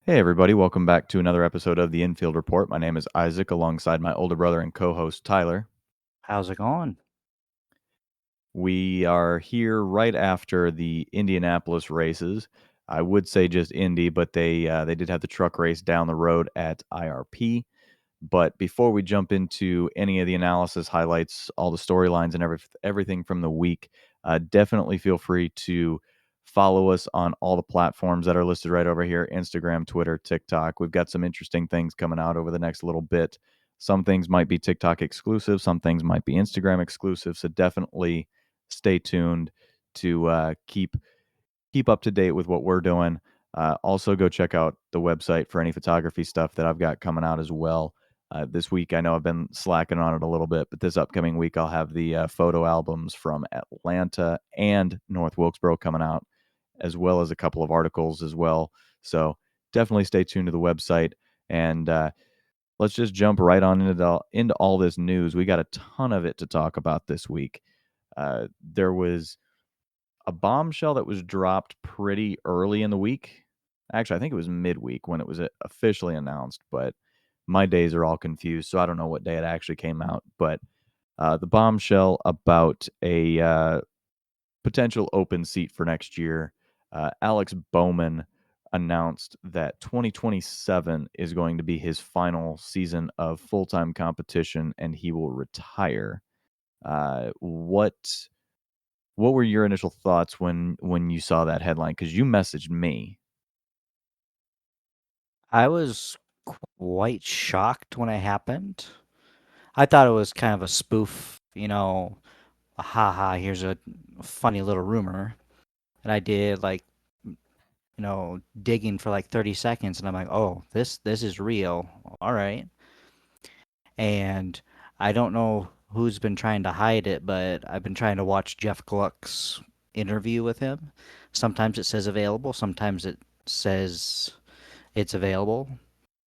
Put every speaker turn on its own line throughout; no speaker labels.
Hey, everybody. Welcome back to another episode of the Infield Report. My name is Isaac, alongside my older brother and co host, Tyler.
How's it going?
We are here right after the Indianapolis races. I would say just Indy, but they did have the truck race down the road at IRP. But before we jump into any of the analysis highlights, all the storylines and everything from the week, definitely feel free to follow us on all the platforms that are listed right over here: Instagram, Twitter, TikTok. We've got some interesting things coming out over the next little bit. Some things might be TikTok exclusive, some things might be Instagram exclusive. So definitely stay tuned to keep up to date with what we're doing. Also, go check out the website for any photography stuff that I've got coming out as well. This week, I know I've been slacking on it a little bit, but this upcoming week, I'll have the photo albums from Atlanta and North Wilkesboro coming out, as well as a couple of articles as well. So definitely stay tuned to the website. And let's just jump right on into all this news. We got a ton of it to talk about this week. There was a bombshell that was dropped pretty early in the week. Actually, I think it was midweek when it was officially announced, but my days are all confused, so I don't know what day it actually came out. But the bombshell about a potential open seat for next year, Alex Bowman announced that 2027 is going to be his final season of full time competition and he will retire. What were your initial thoughts when you saw that headline? Because you messaged me.
I was quite shocked when it happened. I thought it was kind of a spoof, haha, here's a funny little rumor. And I did digging for like 30 seconds and I'm like, "Oh, this is real. All right." And I don't know who's been trying to hide it, but I've been trying to watch Jeff Gluck's interview with him. Sometimes it says available, sometimes it says it's available.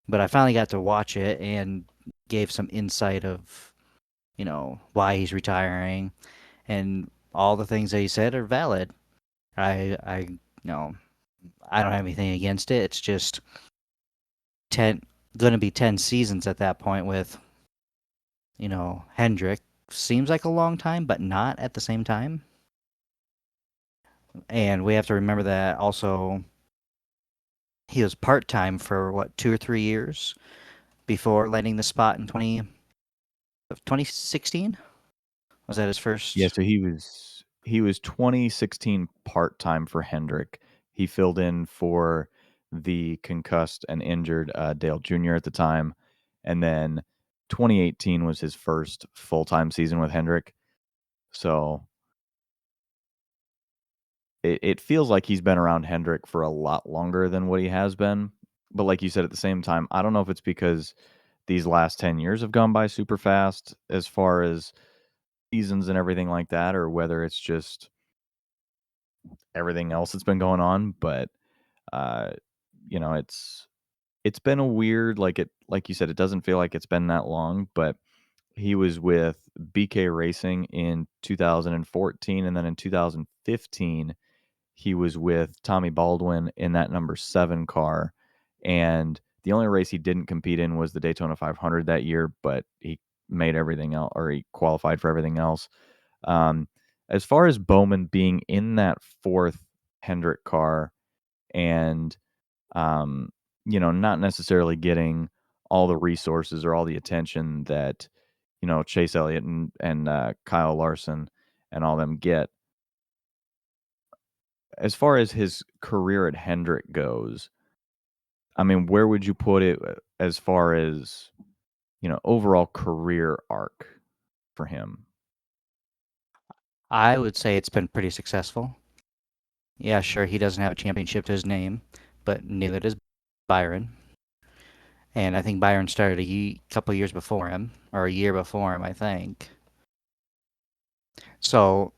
But I finally got to watch it and gave some insight of, why he's retiring and all the things that he said are valid. I no, I don't have anything against it. It's just 10 going to be 10 seasons at that point with, Hendrick. Seems like a long time, but not at the same time. And we have to remember that also he was part-time for what, 2 or 3 years before landing the spot in 2016. Was that his
Yeah,
first?
so he was 2016 part-time for Hendrick. He filled in for the concussed and injured, Dale Jr. at the time, and then 2018 was his first full-time season with Hendrick. So it feels like he's been around Hendrick for a lot longer than what he has been. But like you said, at the same time, I don't know if it's because these last 10 years have gone by super fast as far as seasons and everything like that, or whether it's just everything else that's been going on. But uh, it's been a weird, like you said, it doesn't feel like it's been that long, but he was with BK Racing in 2014, and then in 2015 he was with Tommy Baldwin in that number 7 car. And the only race he didn't compete in was the Daytona 500 that year, but he made everything else, or he qualified for everything else. Um, as far as Bowman being in that 4th Hendrick car and, um, not necessarily getting all the resources or all the attention that, Chase Elliott and Kyle Larson and all them get, as far as his career at Hendrick goes, I mean, where would you put it as far as, overall career arc for him?
I would say it's been pretty successful. Yeah, sure, he doesn't have a championship to his name, but neither does Byron. And I think Byron started couple years before him, or a year before him, I think. So,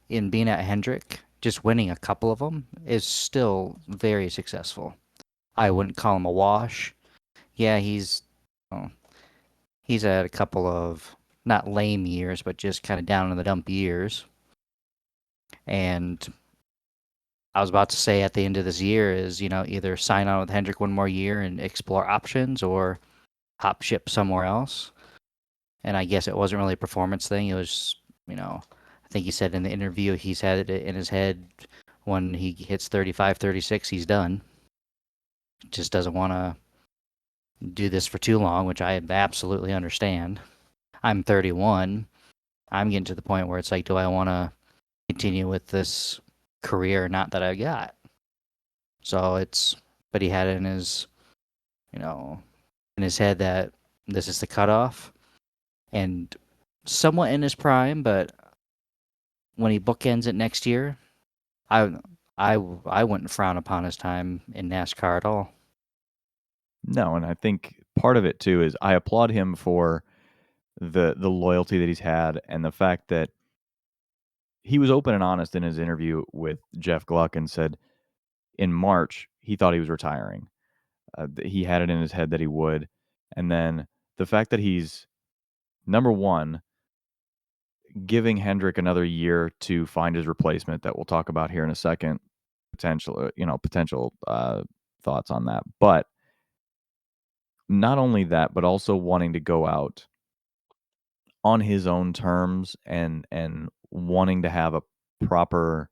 in being at Hendrick, just winning a couple of them is still very successful. I wouldn't call him a wash. Yeah, oh, he's had a couple of not lame years, but just kind of down in the dump years. And I was about to say at the end of this year is, either sign on with Hendrick one more year and explore options or hop ship somewhere else. And I guess it wasn't really a performance thing. It was, I think he said in the interview he's had it in his head when he hits 35, 36, he's done. Just doesn't want to do this for too long, which I absolutely understand. I'm 31. I'm getting to the point where it's like, do I want to continue with this career or not that I got? So but he had it you know, in his head that this is the cutoff and somewhat in his prime, but when he bookends it next year, I, I wouldn't frown upon his time in NASCAR at all.
No, and I think part of it too is I applaud him for the loyalty that he's had and the fact that he was open and honest in his interview with Jeff Gluck and said in March he thought he was retiring. He had it in his head that he would, and then the fact that he's number one giving Hendrick another year to find his replacement that we'll talk about here in a second. Potential thoughts on that, but not only that, but also wanting to go out on his own terms and wanting to have a proper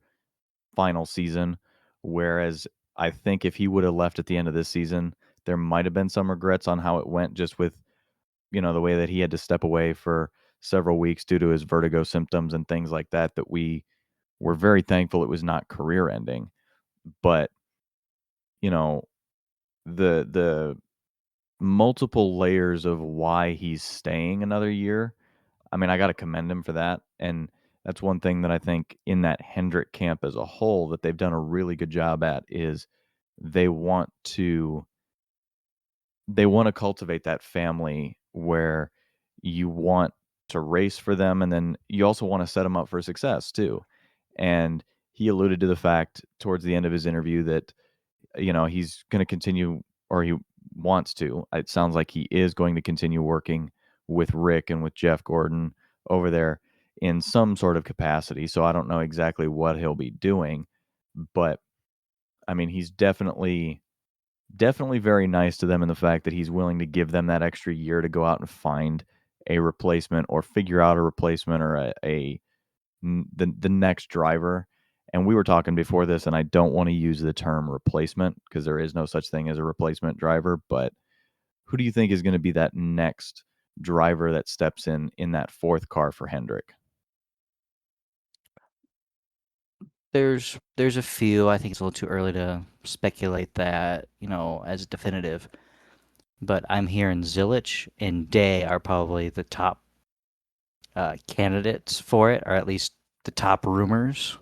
final season. Whereas I think if he would have left at the end of this season, there might have been some regrets on how it went, just with the way that he had to step away for several weeks due to his vertigo symptoms and things like that. That we were very thankful it was not career ending, but you know the multiple layers of why he's staying another year. I mean, I got to commend him for that. And that's one thing that I think in that Hendrick camp as a whole that they've done a really good job at is they want to they want to cultivate that family where you want to race for them and then you also want to set them up for success too. And he alluded to the fact towards the end of his interview that he's going to continue, or he wants to. It sounds like he is going to continue working with Rick and with Jeff Gordon over there in some sort of capacity. So I don't know exactly what he'll be doing, but I mean, he's definitely very nice to them in the fact that he's willing to give them that extra year to go out and find a replacement or figure out a replacement or the next driver. And we were talking before this, and I don't want to use the term replacement because there is no such thing as a replacement driver. But who do you think is going to be that next driver that steps in that fourth car for Hendrick?
There's a few. I think it's a little too early to speculate that, as definitive. But I'm hearing Zilich and Day are probably the top candidates for it, or at least the top rumors.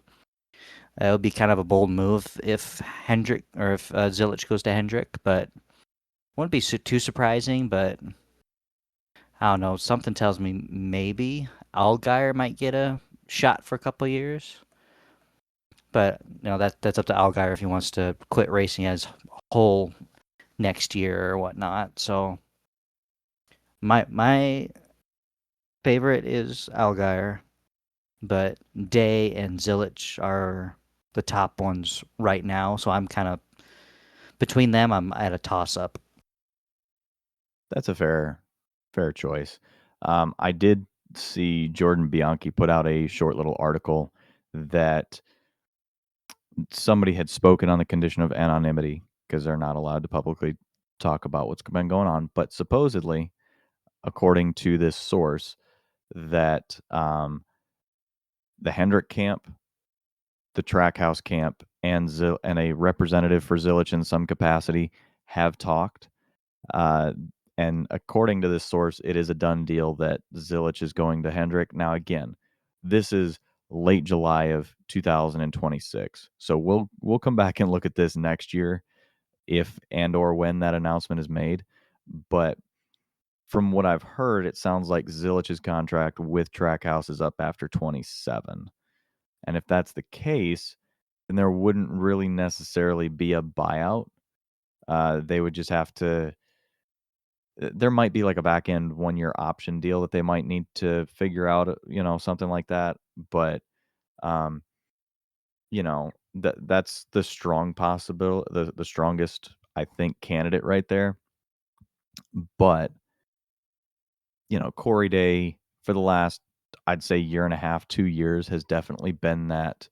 It would be kind of a bold move if Hendrick or if Zilich goes to Hendrick, but wouldn't be too surprising. But I don't know. Something tells me maybe Allgaier might get a shot for a couple of years. But that's up to Allgaier if he wants to quit racing as whole next year or whatnot. So my favorite is Allgaier, but Day and Zilich are the top ones right now. So I'm kind of between them. I'm at a toss up.
That's a fair choice. I did see Jordan Bianchi put out a short little article that somebody had spoken on the condition of anonymity because they're not allowed to publicly talk about what's been going on. But supposedly, according to this source, that the Hendrick camp, the Trackhouse camp, and a representative for Zilich in some capacity have talked. Uh, and according to this source, it is a done deal that Zilich is going to Hendrick. Now, again, this is late July of 2026, so we'll come back and look at this next year if and or when that announcement is made. But from what I've heard, it sounds like Zilich's contract with Trackhouse is up after 27. And if that's the case, then there wouldn't really necessarily be a buyout. They would just have to. There might be like a back end 1 year option deal that they might need to figure out, something like that. But, um, that's the strong possibility, the strongest, I think, candidate right there. But, Corey Day for the last, I'd say, year and a half, 2 years has definitely been that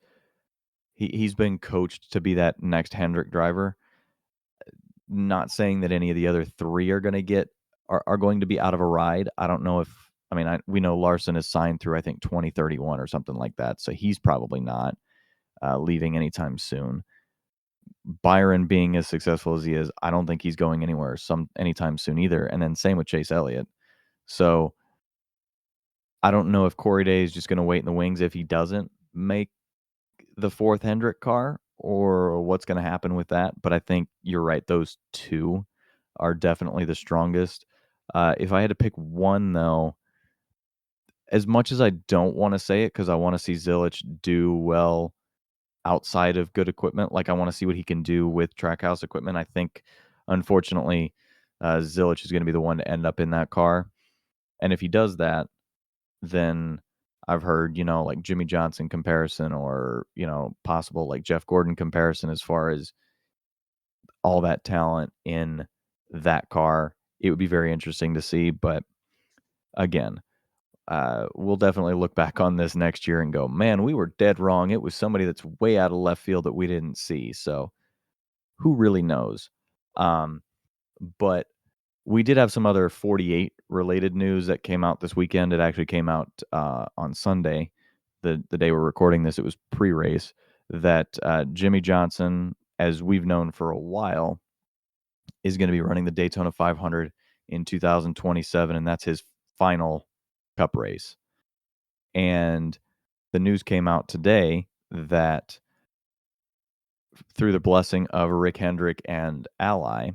he's been coached to be that next Hendrick driver. Not saying that any of the other 3 are gonna get are going to be out of a ride. I don't know if I mean, we know Larson is signed through, I think, 2031 or something like that, so he's probably not, leaving anytime soon. Byron being as successful as he is, I don't think he's going anywhere anytime soon either, and then same with Chase Elliott. So, I don't know if Corey Day is just gonna wait in the wings if he doesn't make the 4th Hendrick car or what's gonna happen with that, but I think you're right, those 2 are definitely the strongest. If I had to pick one, though, as much as I don't wanna say it because I wanna see Zilich do well outside of good equipment, like, I wanna see what he can do with Trackhouse equipment, I think, unfortunately, Zilich is gonna be the one to end up in that car, and if he does that, then I've heard, like, Jimmy Johnson comparison or, possible, like, Jeff Gordon comparison as far as all that talent in that car. It would be very interesting to see, but again, we'll definitely look back on this next year and go, man, we were dead wrong. It was somebody that's way out of left field that we didn't see. So who really knows? Um, but we did have some other 48 related news that came out this weekend. It actually came out on Sunday, the day we're recording this. It was pre-race that Jimmy Johnson, as we've known for a while, is going to be running the Daytona 500 in 2027, and that's his final Cup race. And the news came out today that through the blessing of Rick Hendrick and Ally,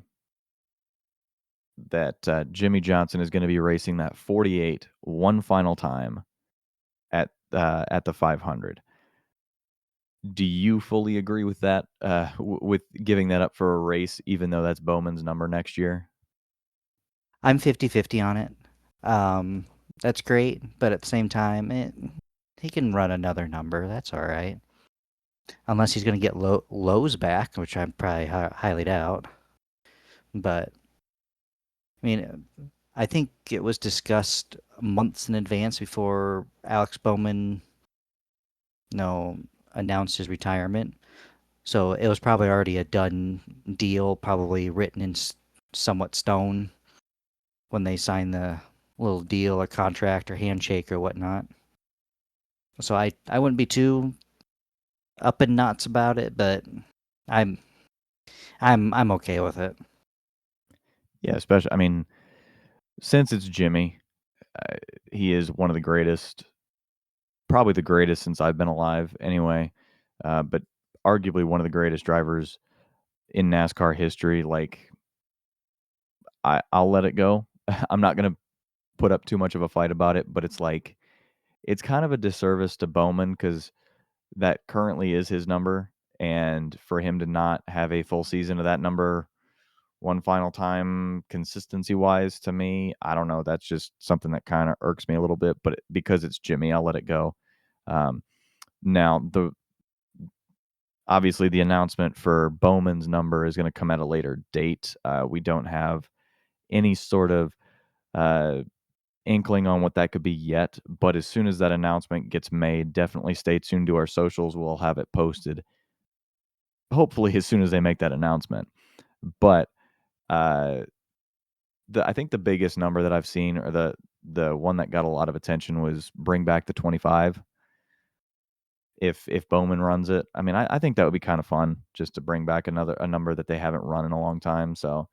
that Jimmy Johnson is going to be racing that 48 one final time at the 500. Do you fully agree with that? With giving that up for a race, even though that's Bowman's number next year?
I'm 50-50 on it. Um, that's great, but at the same time, he can run another number. That's all right. Unless he's going to get Lowe's back, which I probably highly doubt. But, I mean, I think it was discussed months in advance before Alex Bowman, you know, announced his retirement. So it was probably already a done deal, probably written in somewhat stone when they signed the little deal or contract or handshake or whatnot. So I wouldn't be too up in knots about it, but I'm I'm okay with it.
Yeah, especially, I mean, since it's Jimmy, uh, he is one of the greatest, probably the greatest since I've been alive anyway, but arguably one of the greatest drivers in NASCAR history. Like, I'll let it go. I'm not gonna put up too much of a fight about it, but it's like it's kind of a disservice to Bowman because that currently is his number, and for him to not have a full season of that number one final time consistency wise, to me, I don't know. That's just something that kind of irks me a little bit, but because it's Jimmy, I'll let it go. Um, now, the obviously the announcement for Bowman's number is going to come at a later date. We don't have any sort of uh, inkling on what that could be yet, but as soon as that announcement gets made, definitely stay tuned to our socials. We'll have it posted, hopefully, as soon as they make that announcement. But uh, I think the biggest number that I've seen, or the one that got a lot of attention, was bring back the 25. If Bowman runs it, I mean, I think that would be kind of fun just to bring back a number that they haven't run in a long time. So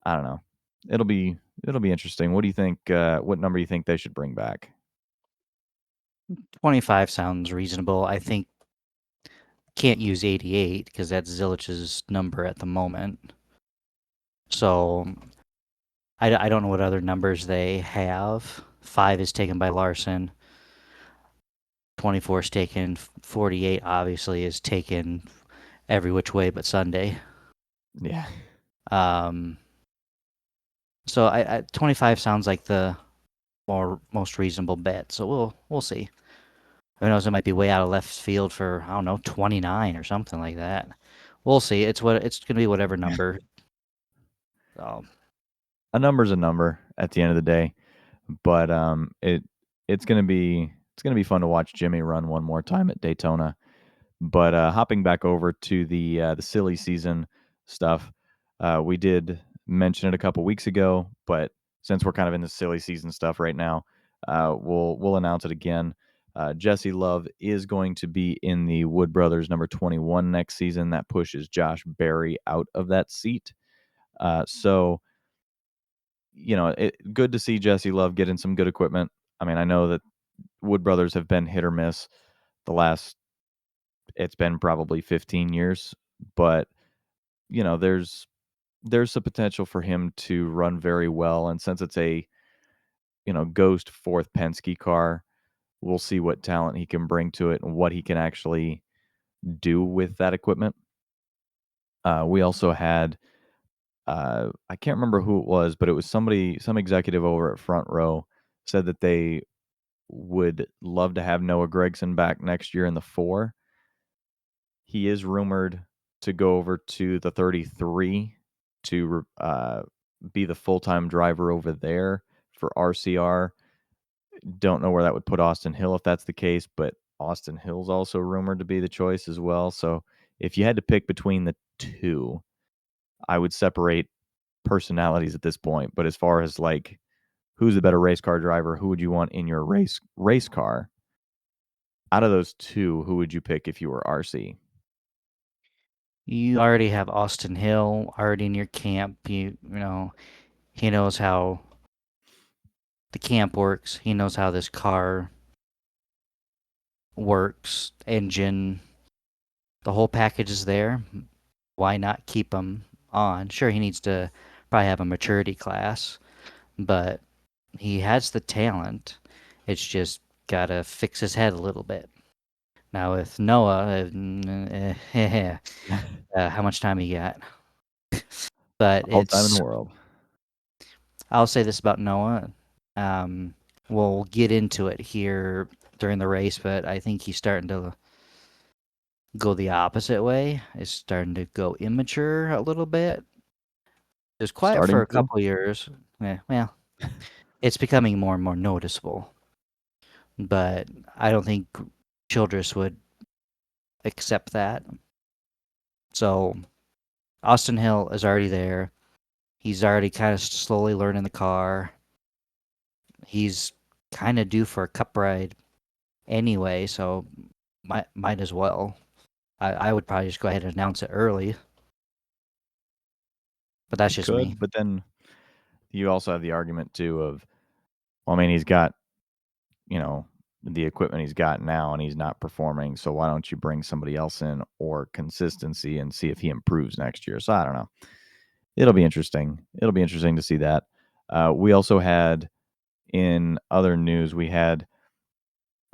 I don't know. It'll be it'll be interesting. What do you think? What number do you think they should bring back?
25 sounds reasonable. I think can't use 88 because that's Zilich's number at the moment. So I don't know what other numbers they have. 5 is taken by Larson. 24 is taken. 48 obviously is taken every which way but Sunday.
Yeah.
Um, so 25 sounds like the most reasonable bet. So we'll see. Who knows? It might be way out of left field for I don't know 29 or something like that. We'll see. It's gonna be whatever number. So
A number's a number at the end of the day, but it's gonna be fun to watch Jimmy run one more time at Daytona. But hopping back over to the silly season stuff, we did mention it a couple weeks ago, but since we're kind of in the silly season stuff right now, we'll announce it again. Jesse Love is going to be in the Wood Brothers number 21 next season. That pushes Josh Berry out of that seat. So good to see Jesse Love getting some good equipment. I mean, I know that Wood Brothers have been hit or miss the last. It's been probably 15 years, but there's the potential for him to run very well. And since it's a ghost fourth Penske car, we'll see what talent he can bring to it and what he can actually do with that equipment. We also had I can't remember who it was, but it was some executive over at Front Row said that they would love to have Noah Gragson back next year in the 4. He is rumored to go over to the 33 to be the full-time driver over there for RCR. Don't know where that would put Austin Hill if that's the case, but Austin Hill's also rumored to be the choice as well. So if you had to pick between the two, I would separate personalities at this point. But as far as like who's the better race car driver, who would you want in your race car? Out of those two, who would you pick if you were RC?
you already have Austin Hill already in your camp. You know he knows how the camp works. He knows how this car works. Engine, the whole package is there. Why not keep him on? Sure, he needs to probably have a maturity class, but he has the talent. It's just gotta fix his head a little bit. Now with Noah, how much time he got? But
All time in the
it's
world.
I'll say this about Noah. Um, we'll get into it here during the race, but I think he's starting to go the opposite way. He's starting to go immature a little bit. It was quiet for
Starting
a
to?
couple years. Yeah, well, it's becoming more and more noticeable. But I don't think Childress would accept that. So Austin Hill is already there. He's already kind of slowly learning the car. He's kind of due for a cup ride anyway, so might as well. I would probably just go ahead and announce it early, but that's
You
just me.
could, but then you also have the argument too of, well, I mean, he's got, you know, the equipment he's got now and he's not performing. So why don't you bring somebody else in or consistency and see if he improves next year? So I don't know. It'll be interesting. It'll be interesting to see that. We also had in other news, we had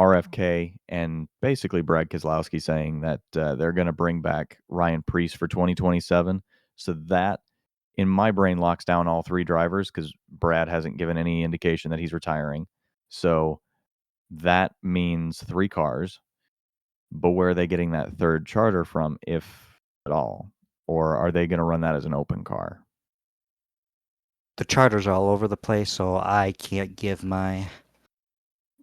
RFK and basically Brad Keselowski saying that they're going to bring back Ryan Preece for 2027. So that in my brain locks down all three drivers because Brad hasn't given any indication that he's retiring. So that means three cars. But where are they getting that third charter from, if at all? Or are they going to run that as an open car?
The charters are all over the place, so I can't give my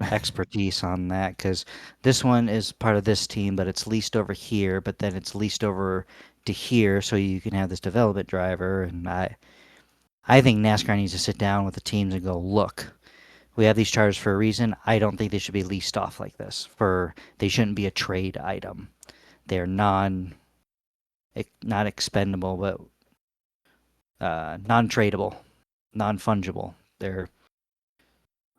expertise on that because this one is part of this team, but it's leased over here, but then it's leased over to here, so you can have this development driver. And I think NASCAR needs to sit down with the teams and go, look, we have these charters for a reason. I don't think they should be leased off like this. They shouldn't be a trade item. They're not expendable, but non-tradable, non-fungible. They're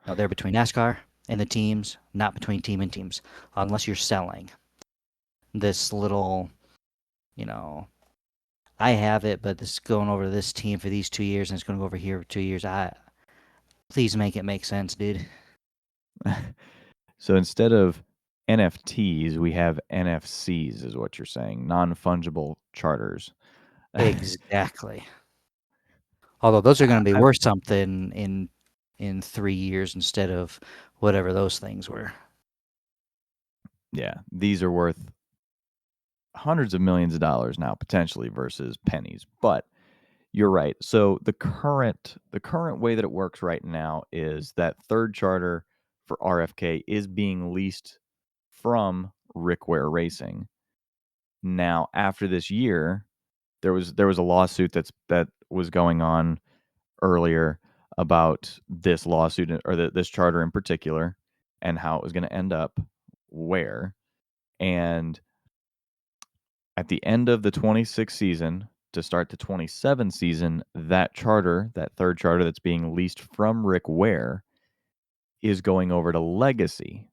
between NASCAR and the teams, not between team and teams, unless you're selling this little, you know, I have it, but this is going over to this team for these 2 years, and it's going to go over here for 2 years. Please make it make sense, dude.
So instead of NFTs, we have NFCs, is what you're saying, non fungible charters.
Exactly. Although those are going to be
I,
worth something in 3 years instead of whatever those things were.
Yeah, these are worth hundreds of millions of dollars now potentially versus pennies. But you're right. So the current way that it works right now is that third charter for RFK is being leased from Rick Ware Racing. Now, after this year, there was a lawsuit that was going on earlier about this lawsuit or this charter in particular and how it was going to end up where. And at the end of the 26 season to start the 27 season, that charter, that third charter that's being leased from Rick Ware, is going over to Legacy.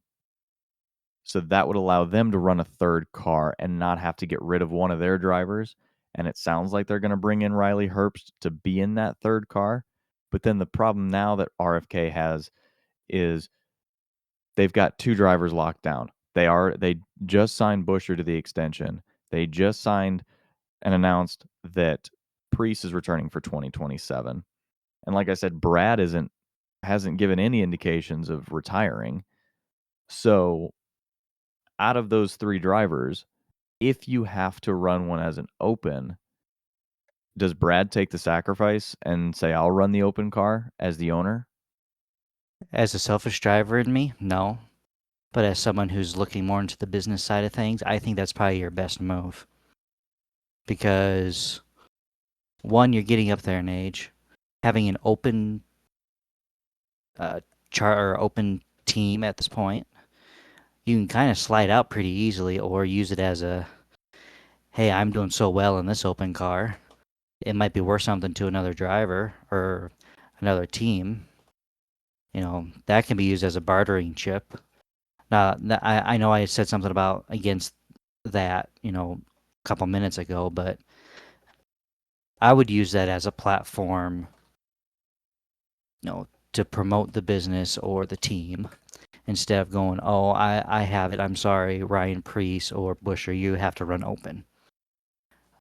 So that would allow them to run a third car and not have to get rid of one of their drivers. And it sounds like they're going to bring in Riley Herbst to be in that third car. But then the problem now that RFK has is they've got two drivers locked down. They just signed Busher to the extension. They just signed and announced that Priest is returning for 2027. And like I said, Brad hasn't given any indications of retiring. So, out of those 3 drivers, if you have to run one as an open, does Brad take the sacrifice and say, "I'll run the open car as the owner"?
As a selfish driver in me, no. But as someone who's looking more into the business side of things, I think that's probably your best move. Because one, you're getting up there in age. Having an open chart or open team at this point, you can kind of slide out pretty easily or use it as a, hey, I'm doing so well in this open car. It might be worth something to another driver or another team. That can be used as a bartering chip. Now, I know I said something about against that, a couple minutes ago, but I would use that as a platform, to promote the business or the team instead of going, oh, I have it. I'm sorry, Ryan Priest or Busher, you have to run open.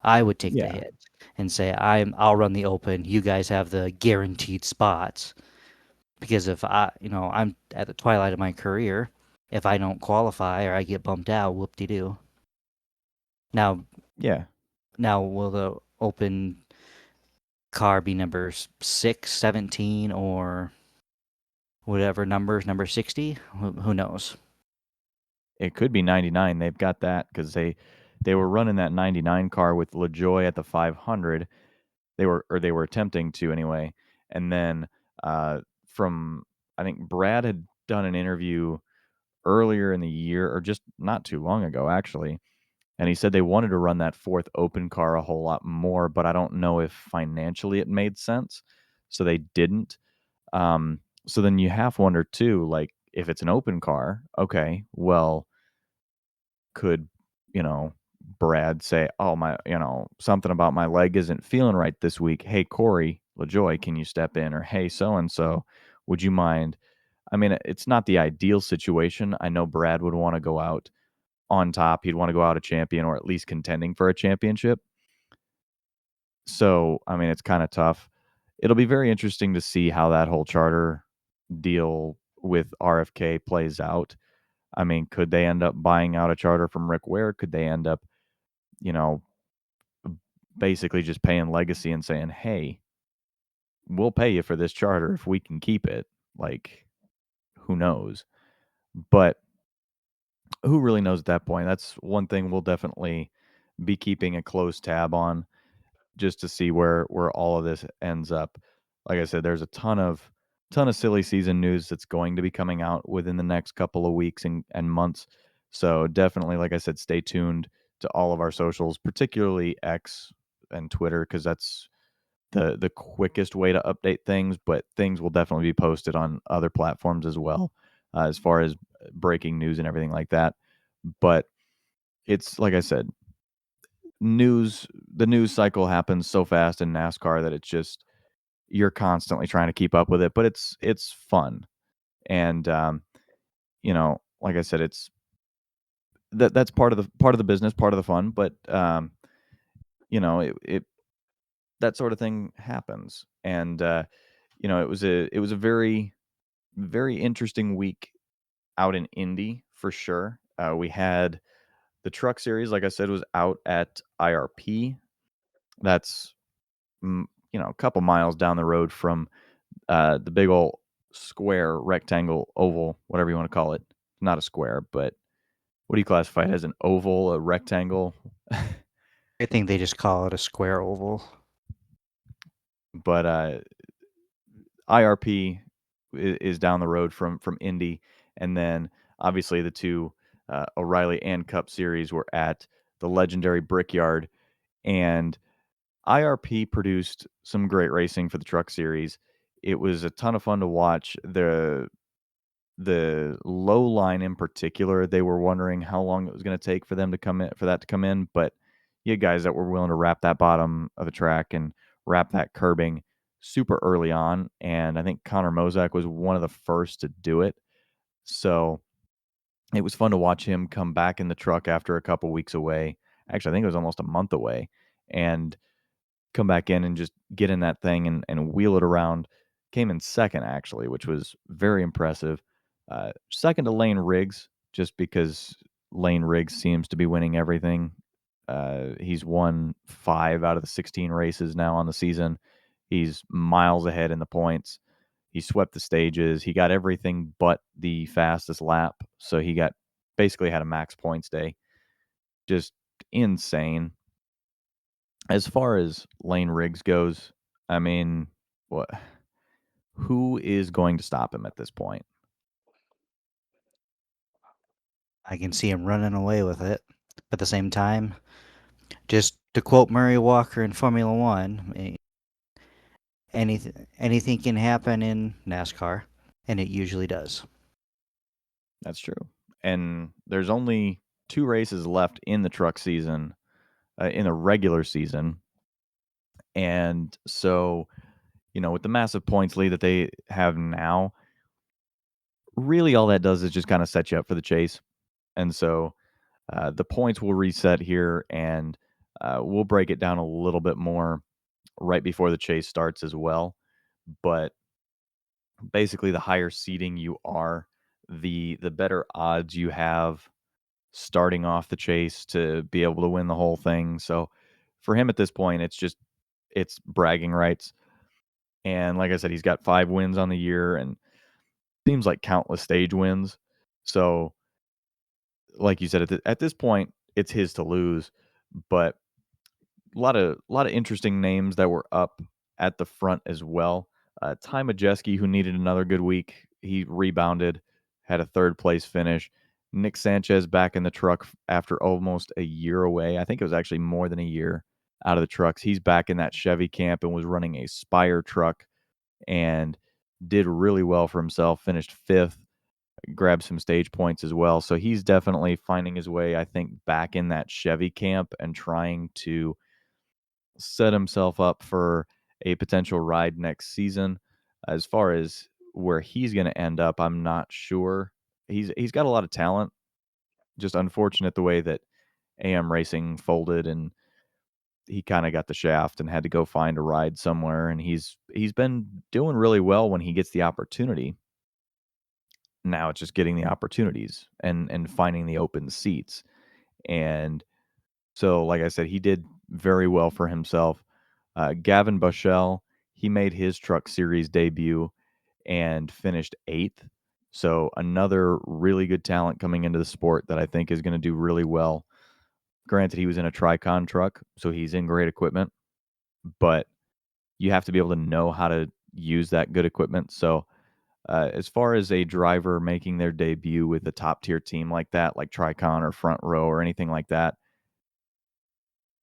I would take the
Yeah.
hit and say, I'll run the open. You guys have the guaranteed spots. Because if I'm at the twilight of my career, if I don't qualify or I get bumped out, whoop de doo. Now,
Yeah.
now will the open car be number 6, 17, or whatever numbers, number 60? Who knows?
It could be 99. They've got that because they were running that 99 car with LaJoy at the 500. They were attempting to anyway. And then from I think Brad had done an interview earlier in the year or just not too long ago actually. And he said they wanted to run that fourth open car a whole lot more, but I don't know if financially it made sense. So they didn't. So then you half wonder too, like if it's an open car, okay, well, could, you know, Brad say, "Oh, something about my leg isn't feeling right this week. Hey, Corey LaJoy, can you step in?" Or, "Hey, so and so, would you mind?" I mean, it's not the ideal situation. I know Brad would want to go out on top. He'd want to go out a champion or at least contending for a championship. So, I mean, it's kind of tough. It'll be very interesting to see how that whole charter deal with RFK plays out. I mean, could they end up buying out a charter from Rick Ware? Could they end up, you know, basically just paying Legacy and saying, "Hey, we'll pay you for this charter if we can keep it." Like, who knows? But who really knows at that point? That's one thing we'll definitely be keeping a close tab on just to see where all of this ends up. Like I said, there's a ton of silly season news that's going to be coming out within the next couple of weeks and months. So definitely, like I said, stay tuned to all of our socials, particularly X and Twitter, because that's the quickest way to update things. But things will definitely be posted on other platforms as well, as far as breaking news and everything like that. But it's like I said, news the news cycle happens so fast in NASCAR that it's just you're constantly trying to keep up with it, but it's fun. And like I said, it's that's part of the business, part of the fun, but it that sort of thing happens. And it was a very very interesting week out in Indy for sure. We had the truck series, like I said, was out at IRP. That's a couple miles down the road from the big old square, rectangle, oval, whatever you want to call it. Not a square, but what do you classify it as? An oval, a rectangle?
I think they just call it a square oval.
But IRP is down the road from Indy, and then obviously the two O'Reilly and Cup series were at the legendary Brickyard, and IRP produced some great racing for the truck series. It was a ton of fun to watch. The low line in particular, they were wondering how long it was going to take for them to come in, for that to come in, but you had guys that were willing to wrap that bottom of the track and wrap that curbing super early on, and I think Connor Mozak was one of the first to do it. So it was fun to watch him come back in the truck after a couple weeks away. Actually, I think it was almost a month away, and come back in and just get in that thing and wheel it around. Came in second, actually, which was very impressive. Second to Lane Riggs, just because Lane Riggs seems to be winning everything. He's won 5 out of the 16 races now on the season. He's miles ahead in the points. He swept the stages. He got everything but the fastest lap. So he got basically had a max points day. Just insane. As far as Lane Riggs goes, I mean, what? Who is going to stop him at this point?
I can see him running away with it. But at the same time, just to quote Murray Walker in Formula One, anything can happen in NASCAR, and it usually does.
That's true. And there's only 2 races left in the truck season, in the regular season. And so, with the massive points lead that they have now, really all that does is just kind of set you up for the chase. And so the points will reset here, and we'll break it down a little bit more right before the chase starts as well. But basically, the higher seeding you are, the better odds you have starting off the chase to be able to win the whole thing. So for him at this point, it's bragging rights. And like I said, he's got 5 wins on the year and seems like countless stage wins. So like you said, at this point, it's his to lose. But a lot of interesting names that were up at the front as well. Ty Majeski, who needed another good week, he rebounded, had a third place finish. Nick Sanchez back in the truck after almost a year away. I think it was actually more than a year out of the trucks. He's back in that Chevy camp and was running a Spire truck and did really well for himself. Finished fifth, grabbed some stage points as well. So he's definitely finding his way, I think, back in that Chevy camp and trying to set himself up for a potential ride next season. As far as where he's going to end up, I'm not sure. He's got a lot of talent. Just unfortunate the way that AM Racing folded and he kind of got the shaft and had to go find a ride somewhere. And he's been doing really well when he gets the opportunity. Now it's just getting the opportunities and finding the open seats. And so, like I said, he did very well for himself. Gavin Bushell, he made his Truck Series debut and finished eighth. So another really good talent coming into the sport that I think is going to do really well. Granted, he was in a Tricon truck, so he's in great equipment, but you have to be able to know how to use that good equipment. So as far as a driver making their debut with a top tier team like that, like Tricon or Front Row or anything like that,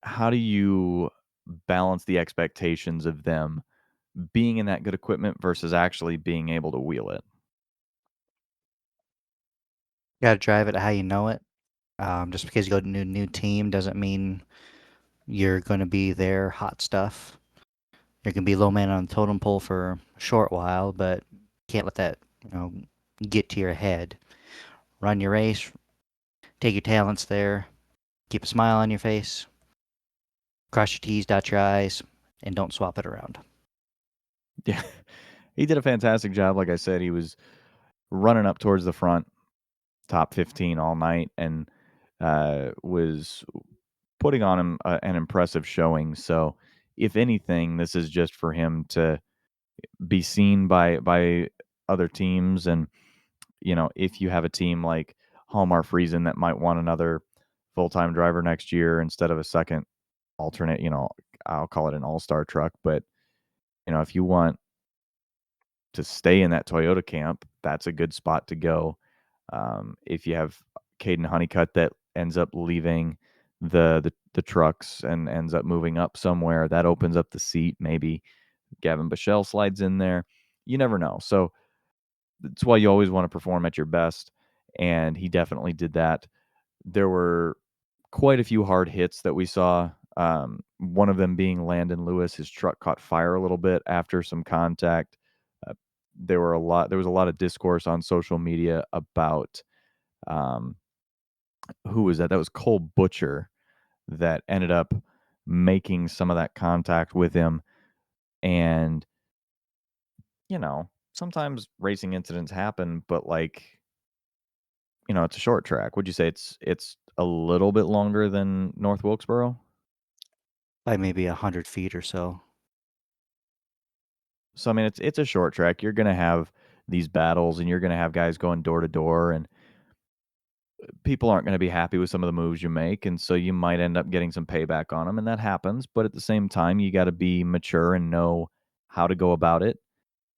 how do you balance the expectations of them being in that good equipment versus actually being able to wheel it?
You gotta drive it how you know it. Just because you go to a new team doesn't mean you're going to be their hot stuff. You can be low man on the totem pole for a short while, but can't let that get to your head. Run your race, take your talents there, keep a smile on your face, cross your T's, dot your I's, and don't swap it around.
Yeah. He did a fantastic job. Like I said, he was running up towards the front top 15 all night and was putting on him an impressive showing. So, if anything, this is just for him to be seen by other teams. And if you have a team like Hallmar Friesen that might want another full time driver next year instead of a second alternate, I'll call it an all star truck. But if you want to stay in that Toyota camp, that's a good spot to go. If you have Caden Honeycutt that ends up leaving the trucks and ends up moving up somewhere, that opens up the seat. Maybe Gavin Bichelle slides in there. You never know. So that's why you always want to perform at your best. And he definitely did that. There were quite a few hard hits that we saw. One of them being Landon Lewis. His truck caught fire a little bit after some contact. Uh, there was a lot of discourse on social media about um, who was that? That was Cole Butcher that ended up making some of that contact with him. And sometimes racing incidents happen, but it's a short track. Would you say it's a little bit longer than North Wilkesboro?
by maybe 100 feet or so.
So I mean, it's a short track. You're gonna have these battles, and you're gonna have guys going door to door, and people aren't gonna be happy with some of the moves you make, and so you might end up getting some payback on them, and that happens. But at the same time, you got to be mature and know how to go about it.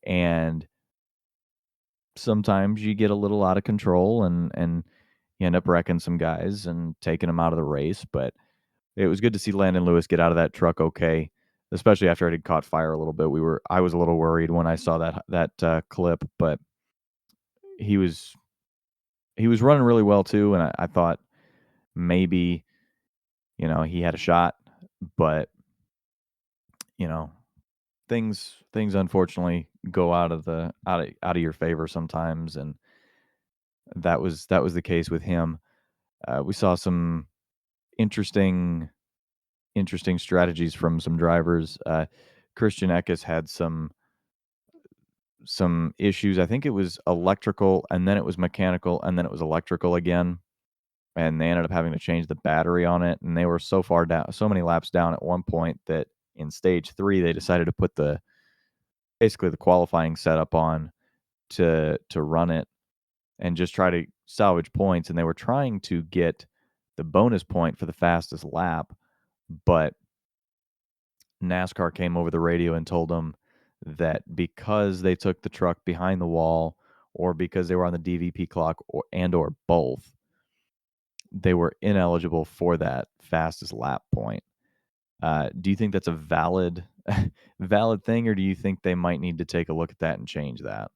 And sometimes you get a little out of control, and you end up wrecking some guys and taking them out of the race. But it was good to see Landon Lewis get out of that truck okay, especially after it had caught fire a little bit. I was a little worried when I saw that clip, but he was he was running really well too, and I thought maybe he had a shot, but you know things unfortunately go out of your favor sometimes, and that was the case with him. We saw some interesting interesting strategies from some drivers. Christian Eckes had some issues. I think it was electrical, and then it was mechanical, and then it was electrical again. And they ended up having to change the battery on it. And they were so far down, so many laps down at one point that in stage 3 they decided to put basically the qualifying setup on to run it and just try to salvage points. And they were trying to get the bonus point for the fastest lap, but NASCAR came over the radio and told them that because they took the truck behind the wall or because they were on the DVP clock or both, they were ineligible for that fastest lap point. Do you think that's a valid thing, or do you think they might need to take a look at that and change that?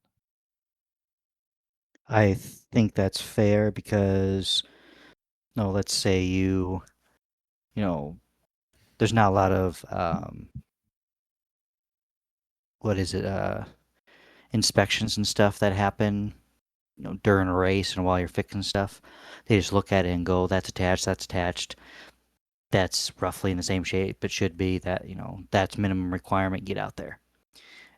I think that's fair because, no, let's say you know, there's not a lot of what is it, inspections and stuff that happen, during a race and while you're fixing stuff. They just look at it and go, "That's attached. That's attached. That's roughly in the same shape. It should be that. That's minimum requirement. Get out there."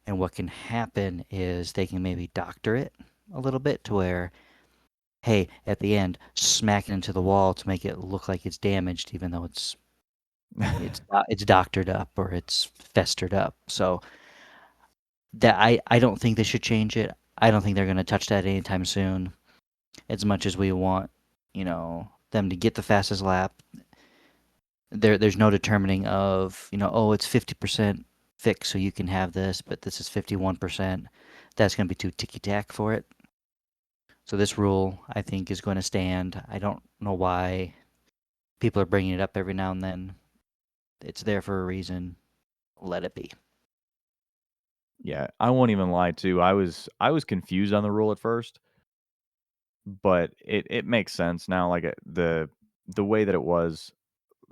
And what can happen is they can maybe doctor it a little bit to where, hey, at the end, smack it into the wall to make it look like it's damaged, even though it's doctored up or it's festered up. So that I don't think they should change it. I don't think they're going to touch that anytime soon. As much as we want, them to get the fastest lap, there's no determining of, oh, it's 50% fixed, so you can have this, but this is 51%. That's going to be too ticky tack for it. So this rule, I think, is going to stand. I don't know why people are bringing it up every now and then. It's there for a reason. Let it be.
Yeah, I won't even lie too. I was confused on the rule at first, but it makes sense now. Like the way that it was,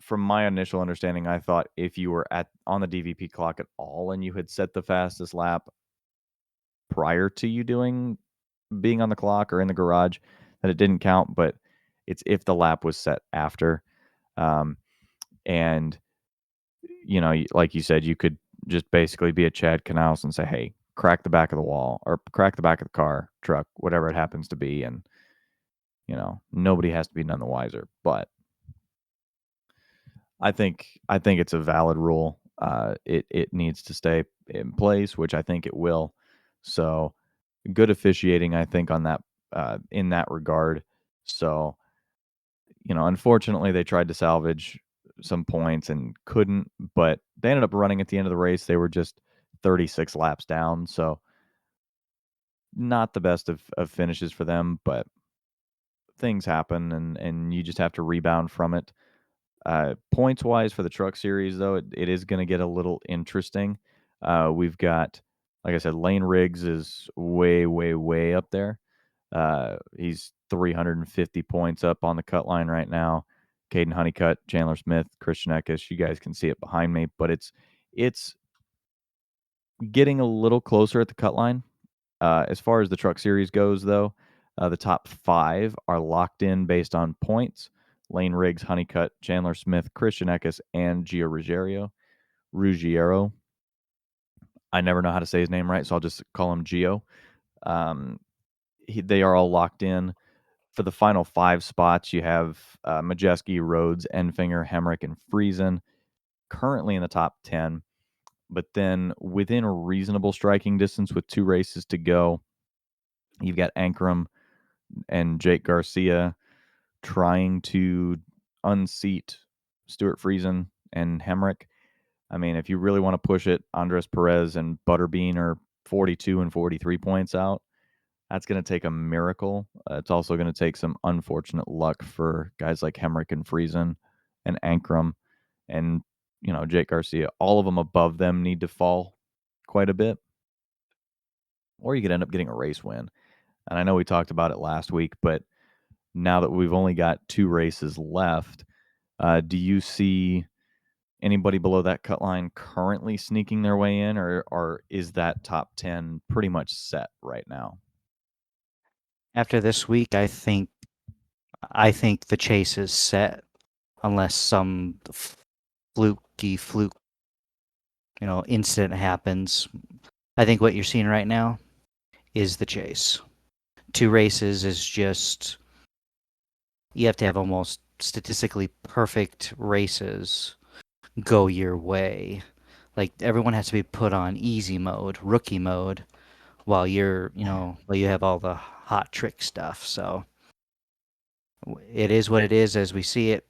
from my initial understanding, I thought if you were at on the DVP clock at all and you had set the fastest lap prior to you doing being on the clock or in the garage, that it didn't count. But it's if the lap was set after, um, and like you said, you could just basically be a Chad Canals and say, "Hey, crack the back of the wall or crack the back of the car, truck, whatever it happens to be," and nobody has to be none the wiser. But I think it's a valid rule. It needs to stay in place, which I think it will. So good officiating, I think, on that in that regard. So unfortunately, they tried to salvage some points and couldn't, but they ended up running at the end of the race. They were just 36 laps down, so not the best of finishes for them, but things happen, and you just have to rebound from it. Points wise for the truck series, though, it is going to get a little interesting. We've got, like I said, Lane Riggs is way, way, way up there. He's 350 points up on the cut line right now. Caden Honeycutt, Chandler Smith, Christian Eckes. You guys can see it behind me, but it's getting a little closer at the cut line. As far as the truck series goes, though, the top 5 are locked in based on points. Lane Riggs, Honeycutt, Chandler Smith, Christian Eckes, and Gio Ruggiero. I never know how to say his name right, so I'll just call him Gio. Um, they are all locked in. For the final 5 spots, you have Majeski, Rhodes, Enfinger, Hemrick, and Friesen currently in the top 10. But then within a reasonable striking distance with 2 races to go, you've got Ankrum and Jake Garcia trying to unseat Stuart Friesen and Hemrick. I mean, if you really want to push it, Andres Perez and Butterbean are 42 and 43 points out. That's going to take a miracle. It's also going to take some unfortunate luck for guys like Hemrick and Friesen and Ankrum and Jake Garcia. All of them above them need to fall quite a bit, or you could end up getting a race win. And I know we talked about it last week, but now that we've only got 2 races left, do you see anybody below that cut line currently sneaking their way in, or is that top 10 pretty much set right now?
After this week, I think the chase is set unless some fluke incident happens. I think what you're seeing right now is the chase. 2 races is just you have to have almost statistically perfect races go your way. Like everyone has to be put on easy mode, rookie mode, while you have all the hot trick stuff. So it is what it is as we see it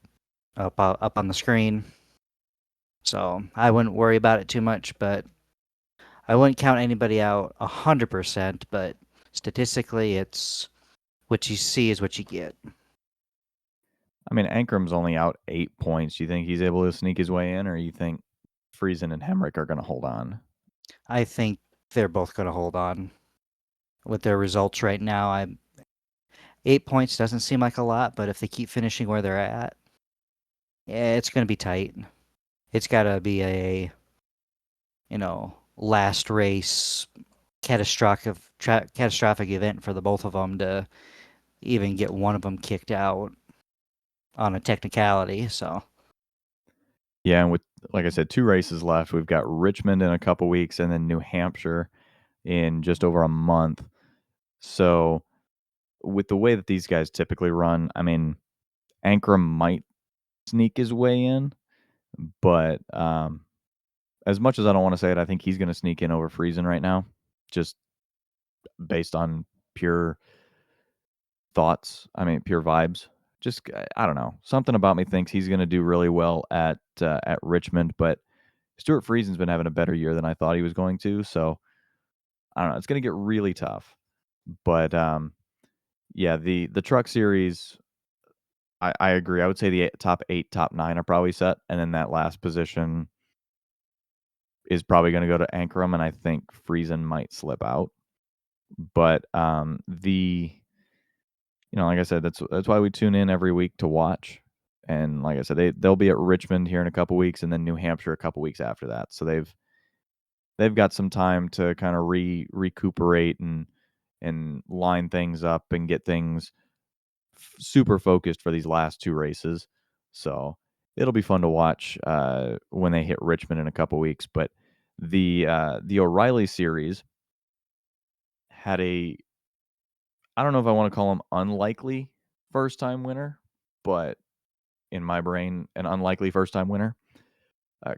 up on the screen. So I wouldn't worry about it too much, but I wouldn't count anybody out 100%. But statistically, it's what you see is what you get.
I mean, Ankrum's only out 8 points. Do you think he's able to sneak his way in, or you think Friesen and Hemrick are going to hold on?
I think they're both going to hold on with their results right now. 8 points doesn't seem like a lot, but if they keep finishing where they're at, yeah, it's going to be tight. It's got to be last race catastrophic event for the both of them to even get one of them kicked out on a technicality. So
Yeah, and with, like I said, 2 races left. We've got Richmond in a couple weeks and then New Hampshire in just over a month. So, with the way that these guys typically run, I mean, Ankrum might sneak his way in, but as much as I don't want to say it, I think he's going to sneak in over Friesen right now, just based on pure thoughts. I mean, pure vibes. Just I don't know. Something about me thinks he's going to do really well at Richmond, but Stuart Friesen's been having a better year than I thought he was going to. So I don't know. It's going to get really tough. But yeah, the truck series, I agree. I would say the top 8, top 9 are probably set, and then that last position is probably going to go to Ankrum, and I think Friesen might slip out. But like I said, that's why we tune in every week to watch. And like I said, they'll be at Richmond here in a couple weeks, and then New Hampshire a couple weeks after that. So they've got some time to kind of recuperate and line things up and get things super focused for these last 2 races. So it'll be fun to watch when they hit Richmond in a couple weeks. But the O'Reilly series had a, I don't know if I want to call them unlikely first time winner, but in my brain, an unlikely first time winner.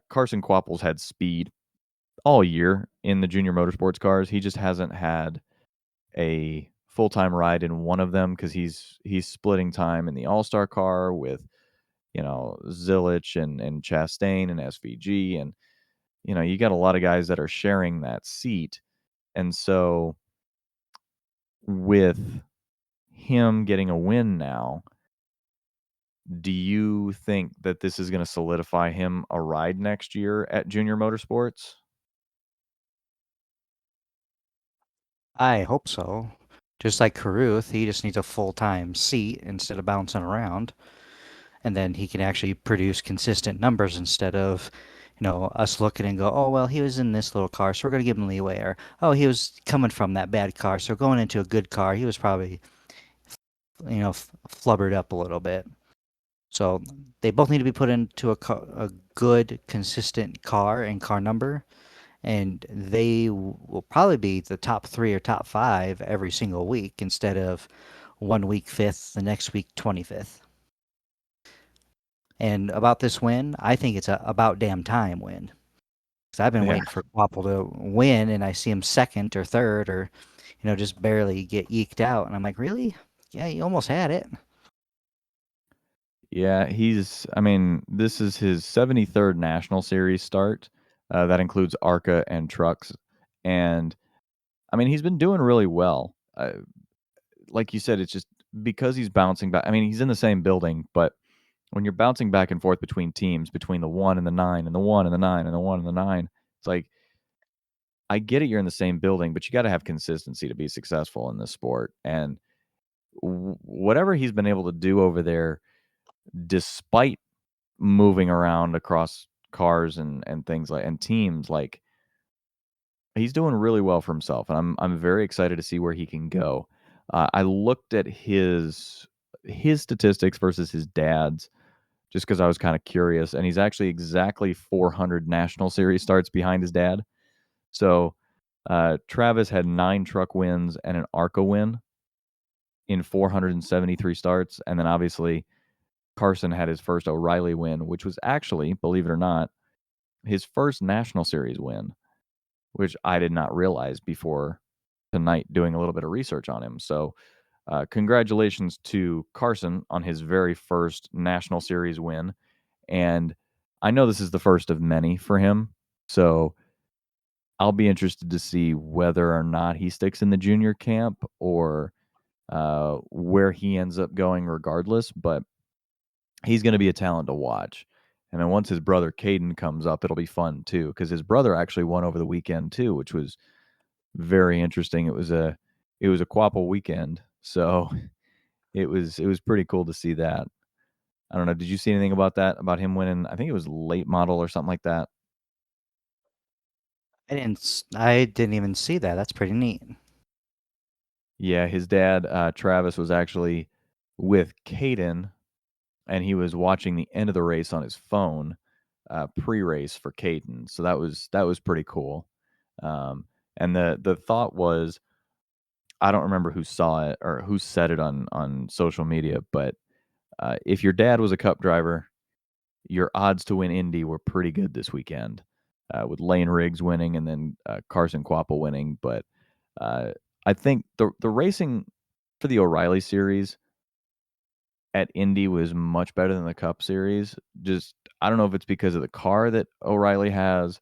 Carson Quapple's had speed all year in the junior motorsports cars. He just hasn't had a full time ride in one of them because he's splitting time in the All Star car with Zilich and Chastain and SVG, and you got a lot of guys that are sharing that seat, and so with him getting a win now, do you think that this is going to solidify him a ride next year at Junior Motorsports?
I hope so. Just like Caruth, he just needs a full-time seat instead of bouncing around, and then he can actually produce consistent numbers instead of, us looking and go, oh well, he was in this little car, so we're gonna give him leeway, or oh, he was coming from that bad car, so going into a good car, he was probably, flubbered up a little bit. So they both need to be put into a good, consistent car and car number, and they will probably be the top three or top five every single week instead of one week fifth, the next week 25th. And about this win, I think it's a about damn time win. Because I've been
Yeah.
waiting for Quapple to win, and I see him second or third, or just barely get eked out, and I'm like, really? Yeah, you almost had it.
Yeah, I mean, this is his 73rd National Series start. That includes ARCA and trucks. And I mean, he's been doing really well. Like you said, it's just because he's bouncing back. I mean, he's in the same building, but when you're bouncing back and forth between teams, between the 1 and the 9 and the 1 and the 9 and the 1 and the 9, it's like, I get it, you're in the same building, but you got to have consistency to be successful in this sport. And whatever he's been able to do over there, despite moving around across cars and things like and teams, like he's doing really well for himself, and I'm very excited to see where he can go. I looked at his statistics versus his dad's just because I was kind of curious, and he's actually exactly 400 National Series starts behind his dad. So Travis had 9 truck wins and an ARCA win in 473 starts, and then obviously Carson had his first O'Reilly win, which was actually, believe it or not, his first National Series win, which I did not realize before tonight doing a little bit of research on him. So, congratulations to Carson on his very first National Series win. And I know this is the first of many for him. So, I'll be interested to see whether or not he sticks in the junior camp or where he ends up going regardless. But he's going to be a talent to watch. And then once his brother Caden comes up, it'll be fun too, because his brother actually won over the weekend too, which was very interesting. It was a Quapple weekend, so it was pretty cool to see that. I don't know. Did you see anything about that? About him winning? I think it was late model or something like that.
I didn't even see that. That's pretty neat.
Yeah, his dad Travis was actually with Caden, and he was watching the end of the race on his phone, pre-race for Caden. So that was pretty cool. And the thought was, I don't remember who saw it or who said it on social media, but if your dad was a Cup driver, your odds to win Indy were pretty good this weekend, with Lane Riggs winning and then Carson Quapple winning. But uh, I think the racing for the O'Reilly series at Indy was much better than the Cup series. Just I don't know if it's because of the car that O'Reilly has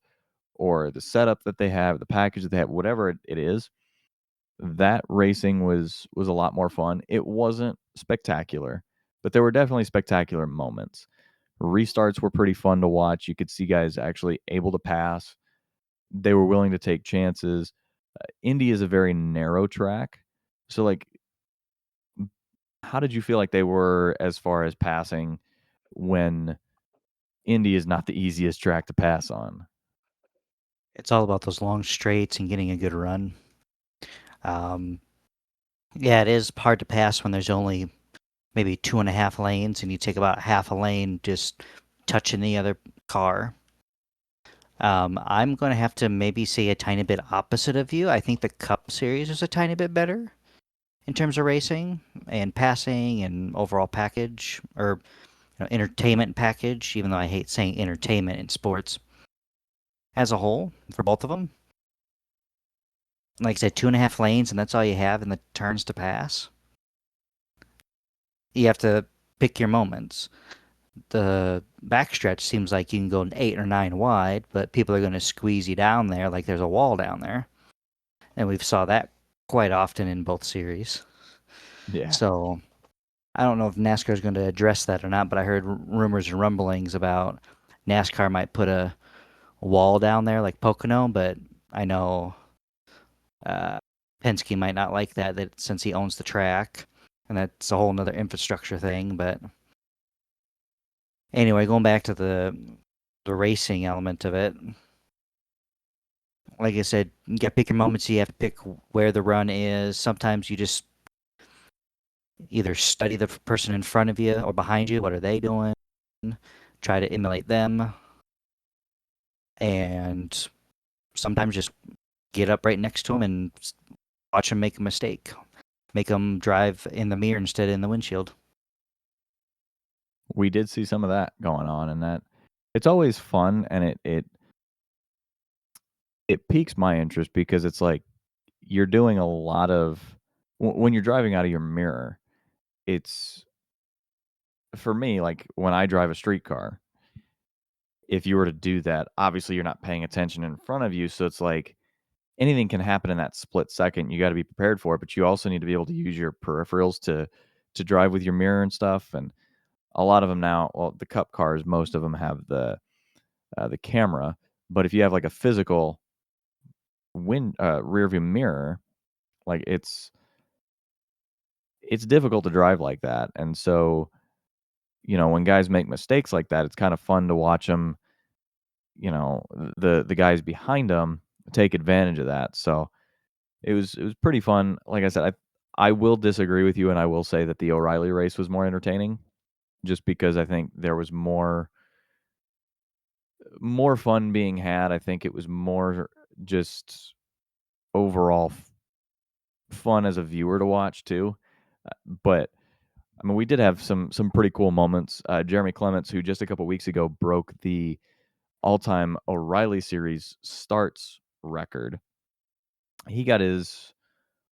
or the setup that they have, the package that they have, whatever it is. That racing was a lot more fun. It wasn't spectacular, but there were definitely spectacular moments. Restarts were pretty fun to watch. You could see guys actually able to pass. They were willing to take chances. Indy is a very narrow track. So like how did you feel like they were as far as passing when Indy is not the easiest track to pass on?
It's all about those long straights and getting a good run. Um, yeah, it is hard to pass when there's only maybe 2.5 lanes, and you take about half a lane just touching the other car. I'm going to have to maybe say a tiny bit opposite of you. I think the Cup Series is a tiny bit better. in terms of racing and passing and overall package or entertainment package, even though I hate saying entertainment in sports as a whole for both of them. Like I said, 2.5 lanes, and that's all you have in the turns to pass. You have to pick your moments. The backstretch seems like you can go 8 or 9 wide, but people are going to squeeze you down there like there's a wall down there. And we've saw that quite often in both series.
Yeah.
So I don't know if NASCAR is going to address that or not, but I heard rumors and rumblings about NASCAR might put a wall down there like Pocono, but I know uh, Penske might not like that since he owns the track, and that's a whole nother infrastructure thing. But anyway, going back to the racing element of it, like I said, you got to pick your moments. You have to pick where the run is. Sometimes you just either study the person in front of you or behind you. What are they doing? Try to emulate them, and sometimes just get up right next to them and watch them make a mistake. Make them drive in the mirror instead of in the windshield.
We did see some of that going on, and that it's always fun, and it piques my interest because it's like you're doing a lot of when you're driving out of your mirror, it's for me, like, when I drive a street car, if you were to do that, obviously, you're not paying attention in front of you, so it's like anything can happen in that split second, you gotta be prepared for it, but you also need to be able to use your peripherals to drive with your mirror and stuff, and a lot of them now well, the cup cars, most of them have the camera, but if you have, like, a physical rear view mirror, like, it's difficult to drive like that, and so, when guys make mistakes like that, it's kinda fun to watch them. The guys behind them take advantage of that, so it was pretty fun. Like I said, I will disagree with you, and I will say that the O'Reilly race was more entertaining just because I think there was more fun being had. I think it was more just overall fun as a viewer to watch too, but I mean, we did have some pretty cool moments. Jeremy Clements, who just a couple weeks ago broke the all-time O'Reilly Series starts record. He got his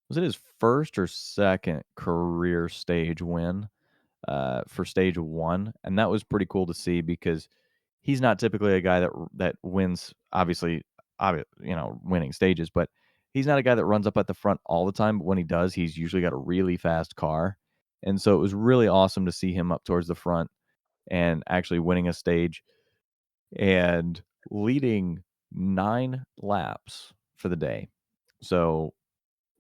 was it his first or second career stage win for stage one, and that was pretty cool to see because he's not typically a guy that wins. Obviously, winning stages, but he's not a guy that runs up at the front all the time. But when he does, he's usually got a really fast car, and so it was really awesome to see him up towards the front and actually winning a stage and leading 9 laps for the day. So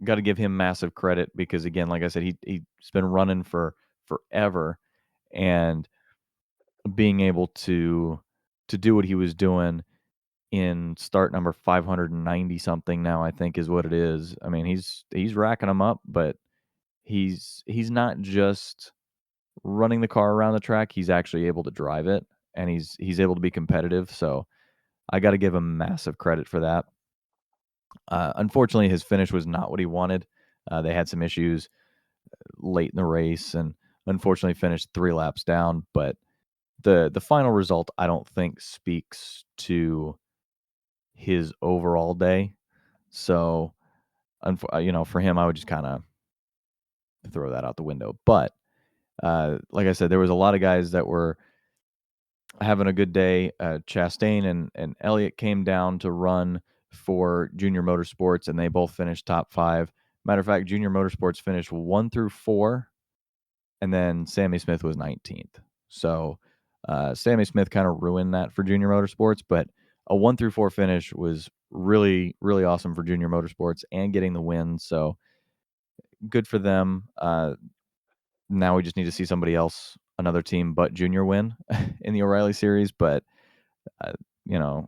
got to give him massive credit because again, like I said, he's been running for forever and being able to do what he was doing in start number 590 something now I think is what it is. I mean, he's racking them up, but he's not just running the car around the track, he's actually able to drive it and he's able to be competitive. So I got to give him massive credit for that. Unfortunately, his finish was not what he wanted. They had some issues late in the race, and unfortunately finished 3 laps down. But the final result, I don't think speaks to his overall day. So, for him, I would just kind of throw that out the window. But like I said, there was a lot of guys that were having a good day. Chastain and Elliott came down to run for Junior Motorsports, and they both finished top five. Matter of fact, Junior Motorsports finished 1 through 4, and then Sammy Smith was 19th. So Sammy Smith kind of ruined that for Junior Motorsports, but a 1 through 4 finish was really, really awesome for Junior Motorsports and getting the win. So good for them. Now we just need to see somebody else, another team but Junior win in the O'Reilly series. But, uh, you know,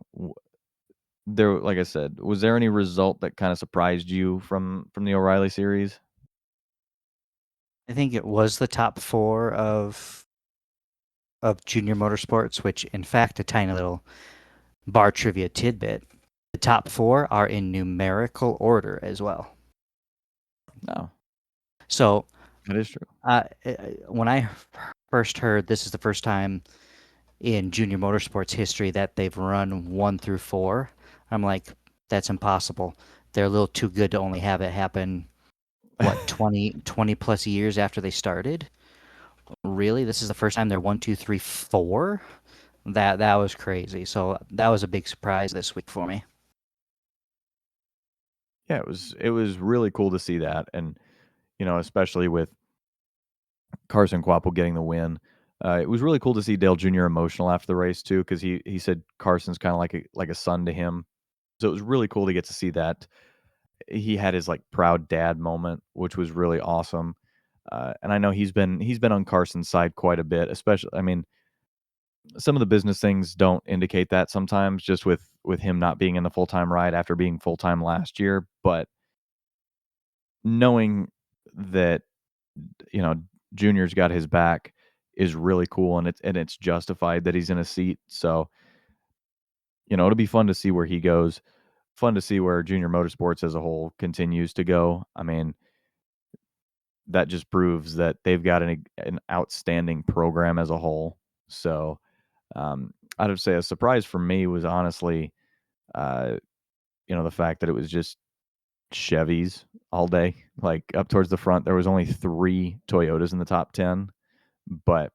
there, like I said, was there any result that kind of surprised you from the O'Reilly series?
I think it was the top four of junior motorsports, which in fact a tiny little bar trivia tidbit. The top four are in numerical order as well.
No.
So
That is true.
when I first heard this is the first time in junior motorsports history that they've run 1 through 4, I'm like, that's impossible. They're a little too good to only have it happen, what, 20 plus years after they started? Really? This is the first time they're 1, 2, 3, 4? That was crazy. So that was a big surprise this week for me.
Yeah, it was really cool to see that, and especially with Carson Kvapil getting the win. It was really cool to see Dale Jr. emotional after the race too, because he said Carson's kind of like a son to him. So it was really cool to get to see that. He had his like proud dad moment, which was really awesome. And I know he's been on Carson's side quite a bit, especially. I mean, some of the business things don't indicate that sometimes, just with him not being in the full time ride after being full time last year. But knowing that Junior's got his back is really cool, and it's justified that he's in a seat. So it'll be fun to see where he goes. Fun to see where Junior Motorsports as a whole continues to go. I mean, that just proves that they've got an outstanding program as a whole. So I'd have to say a surprise for me was honestly, uh, the fact that it was just Chevys all day. Like up towards the front, there was only 3 Toyotas in the top 10. But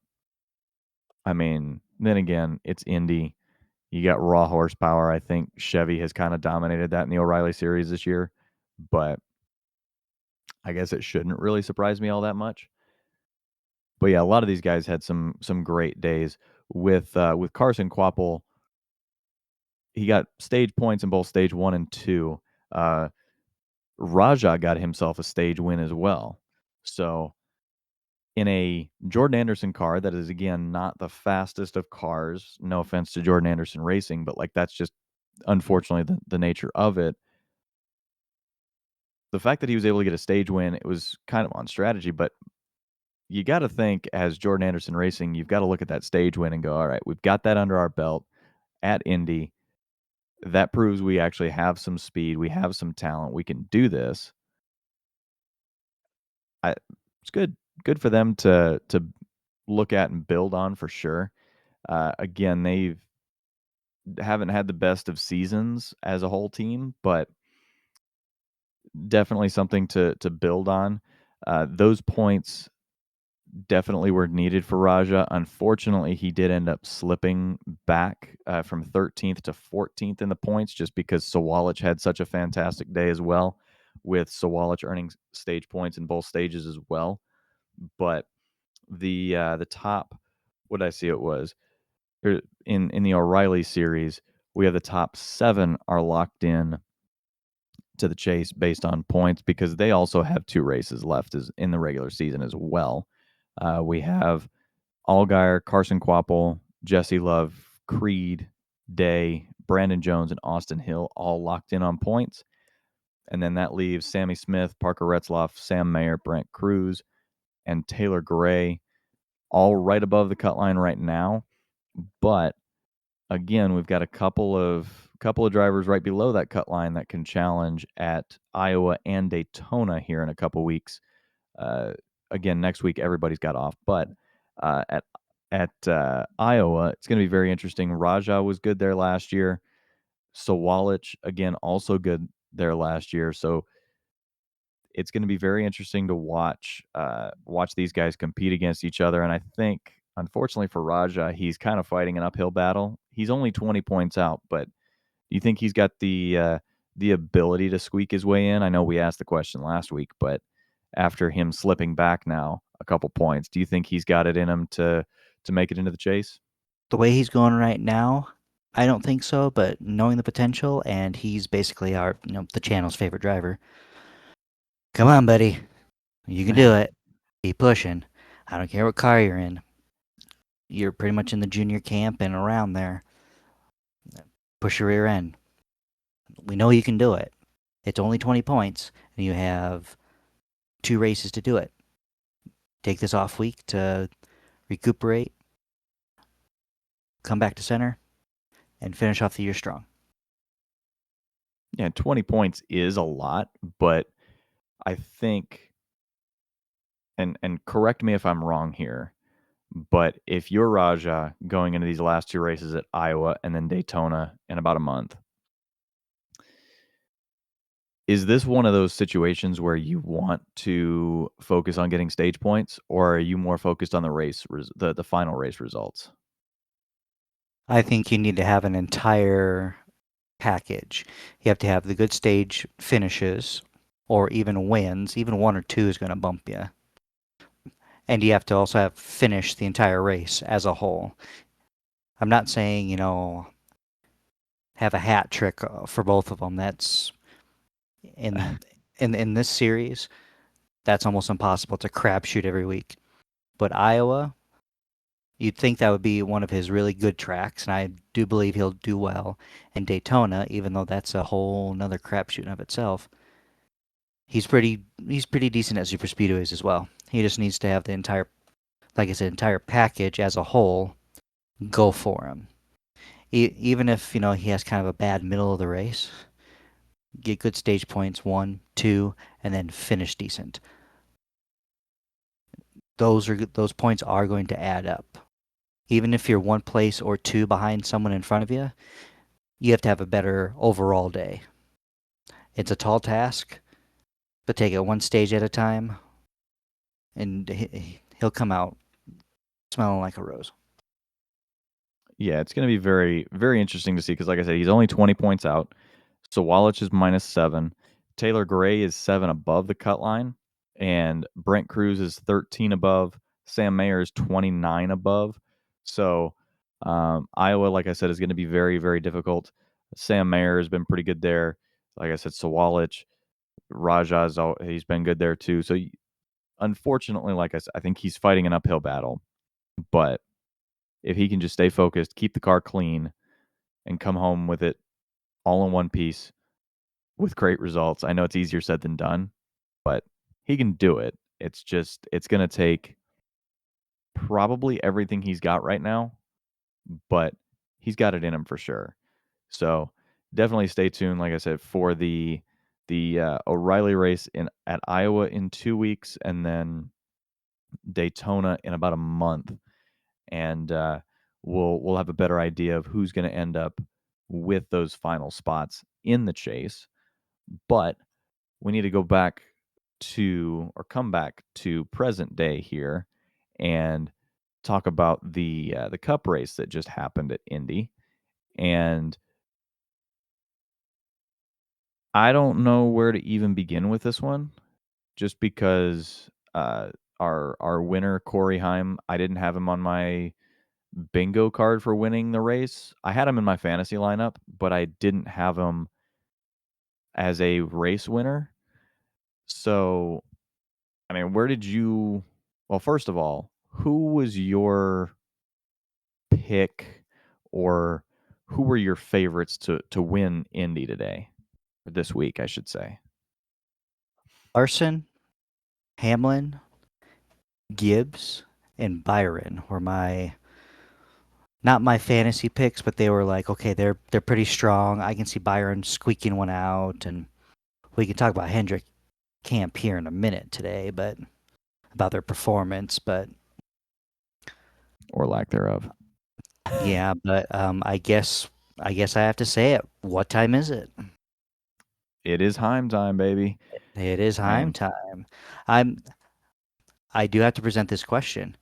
I mean, then again, it's Indy. You got raw horsepower. I think Chevy has kind of dominated that in the O'Reilly series this year. But I guess it shouldn't really surprise me all that much. But yeah, a lot of these guys had some great days. With Carson Kvapil, he got stage points in both stage 1 and 2. Uh, Raja got himself a stage win as well. So in a Jordan Anderson car that is again not the fastest of cars. No offense to Jordan Anderson Racing, but like that's just unfortunately the nature of it. The fact that he was able to get a stage win, it was kind of on strategy, but you got to think as Jordan Anderson Racing, you've got to look at that stage win and go, all right, we've got that under our belt at Indy. That proves we actually have some speed, we have some talent, we can do this. It's good for them to look at and build on for sure. Again, they haven't had the best of seasons as a whole team, but definitely something to build on. Those points definitely were needed for Raja. Unfortunately, he did end up slipping back from 13th to 14th in the points just because Sawalich had such a fantastic day as well, with Sawalich earning stage points in both stages as well. But the top, what did I see it was? In the O'Reilly series, we have the top 7 are locked in to the chase based on points because they also have 2 races left as in the regular season as well. We have Allgaier, Carson Kvapil, Jesse Love, Creed, Day, Brandon Jones, and Austin Hill all locked in on points. And then that leaves Sammy Smith, Parker Retzloff, Sam Mayer, Brent Cruz, and Taylor Gray all right above the cut line right now. But again, we've got a couple of drivers right below that cut line that can challenge at Iowa and Daytona here in a couple weeks. Uh, Again, next week everybody's got off, but uh, at at Iowa, it's going to be very interesting. Raja was good there last year. Sawalich again also good there last year. So it's going to be very interesting to watch these guys compete against each other. And I think, unfortunately for Raja, he's kind of fighting an uphill battle. He's only 20 points out, but do you think he's got the ability to squeak his way in? I know we asked the question last week, but after him slipping back now a couple points, do you think he's got it in him to make it into the chase?
The way he's going right now, I don't think so, but knowing the potential, and he's basically our, the channel's favorite driver. Come on, buddy. You can do it. Keep pushing. I don't care what car you're in. You're pretty much in the junior camp and around there. Push your rear end. We know you can do it. It's only 20 points, and you have 2 races to do it. Take this off week to recuperate, come back to center, and finish off the year strong.
Yeah, 20 points is a lot, but I think and correct me if I'm wrong here, but if you're Raja going into these last two races at Iowa and then Daytona in about a month, is this one of those situations where you want to focus on getting stage points, or are you more focused on the the final race results?
I think you need to have an entire package. You have to have the good stage finishes or even wins. Even one or two is going to bump you. And you have to also have finished the entire race as a whole. I'm not saying, have a hat trick for both of them. That's in in this series, that's almost impossible. It's a crapshoot every week. But Iowa, you'd think that would be one of his really good tracks, and I do believe he'll do well. And Daytona, even though that's a whole nother crapshoot in of itself, he's pretty decent at super speedways as well. He just needs to have the entire, like I said, entire package as a whole go for him. Even if he has kind of a bad middle of the race, get good stage points, one, two, and then finish decent. Those points are going to add up. Even if you're one place or two behind someone in front of you, you have to have a better overall day. It's a tall task, but take it one stage at a time, and he'll come out smelling like a rose.
Yeah, it's going to be very, very interesting to see because, like I said, he's only 20 points out. So Walich is -7. Taylor Gray is 7 above the cut line. And Brent Cruz is 13 above. Sam Mayer is 29 above. So Iowa, like I said, is going to be very, very difficult. Sam Mayer has been pretty good there. Like I said, Sawalich, he's been good there too. So unfortunately, like I said, I think he's fighting an uphill battle. But if he can just stay focused, keep the car clean, and come home with it all in one piece with great results. I know it's easier said than done, but he can do it. It's going to take probably everything he's got right now, but he's got it in him for sure. So definitely stay tuned, like I said, for the O'Reilly race in at Iowa in 2 weeks, and then Daytona in about a month, and we'll have a better idea of who's going to end up with those final spots in the chase. But we need to go back to or come back to present day here and talk about the Cup race that just happened at Indy. And I don't know where to even begin with this one, just because our winner Corey Heim, I didn't have him on my bingo card for winning the race. I had him in my fantasy lineup, but I didn't have him as a race winner. So, I mean, where did you well, first of all, who was your pick, or who were your favorites to win Indy today? Or this week, I should say.
Larson, Hamlin, Gibbs, and Byron were my not my fantasy picks, but they were like, okay, they're pretty strong. I can see Byron squeaking one out, and we can talk about Hendrick Camp here in a minute today, but about their performance. But
Or lack thereof.
yeah, but I guess I have to say it. What time is it?
It is Heim time, baby.
It is Heim
And
time. I'm I do have to present this question.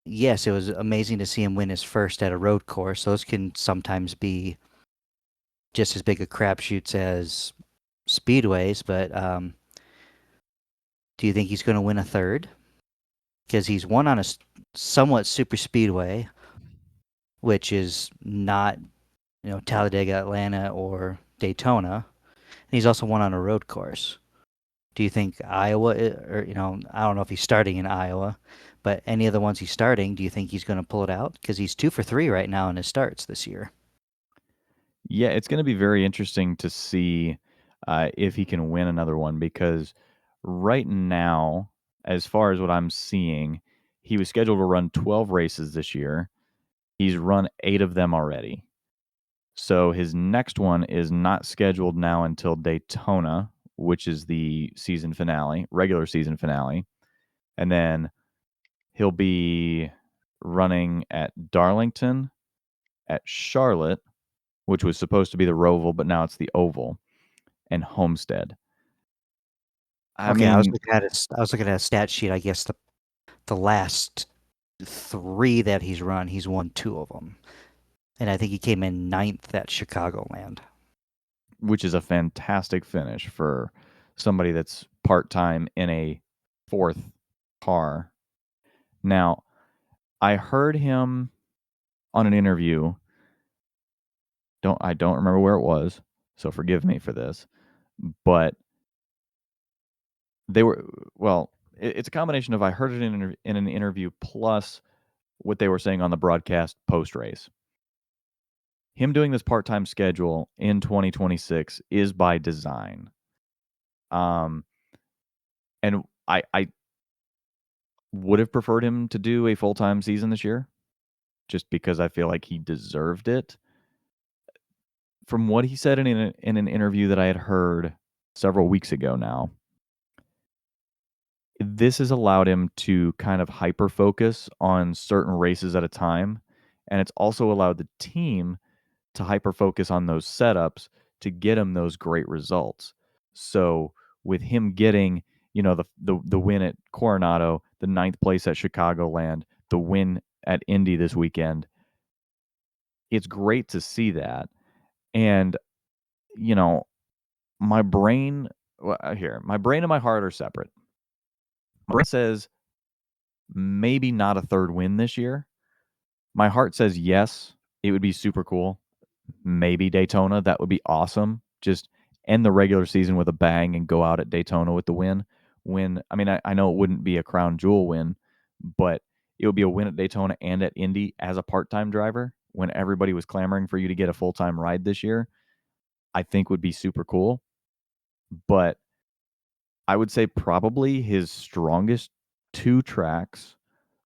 Yes, it was amazing to see him win his first at a road course. Those can sometimes be just as big a crapshoots as speedways, but do you think he's going to win a third? Because he's won on a somewhat super speedway, which is not, Talladega, Atlanta, or Daytona. And he's also won on a road course. Do you think Iowa, or, I don't know if he's starting in Iowa, but any of the ones he's starting, do you think he's going to pull it out? Because he's 2 for 3 right now in his starts this year.
yeah, it's going to be very interesting to see if he can win another one because right now, as far as what I'm seeing, he was scheduled to run 12 races this year. He's run 8 of them already. So his next one is not scheduled now until Daytona, which is the season finale, regular season finale. and then he'll be running at Darlington, at Charlotte, which was supposed to be the Roval, but now it's the Oval, and Homestead. I
Okay, I was
mean,
looking at I was looking at a stat sheet. I guess the last three that he's run, he's won two of them, and I think he came in ninth at Chicagoland.
which is a fantastic finish for somebody that's part time in a fourth car. Now, I heard him on an interview. I don't remember where it was, so forgive me for this. But they were well. It's a combination of I heard it in an interview plus what they were saying on the broadcast post race. Him doing this part time schedule in 2026 is by design. Um, and I would have preferred him to do a full time season this year, just because I feel like he deserved it. From what he said in an interview that I had heard several weeks ago now, this has allowed him to kind of hyper focus on certain races at a time. And it's also allowed the team to hyper focus on those setups to get him those great results. So with him getting, the win at Coronado, the ninth place at Chicagoland, the win at Indy this weekend, it's great to see that. And you know, my brain my brain and my heart are separate. My brain says maybe not a third win this year. My heart says yes, it would be super cool. Maybe Daytona, that would be awesome. Just end the regular season with a bang and go out at Daytona with the win. I mean, I know it wouldn't be a crown jewel win, but it would be a win at Daytona and at Indy as a part-time driver when everybody was clamoring for you to get a full-time ride this year. I think would be super cool. But I would say probably his strongest two tracks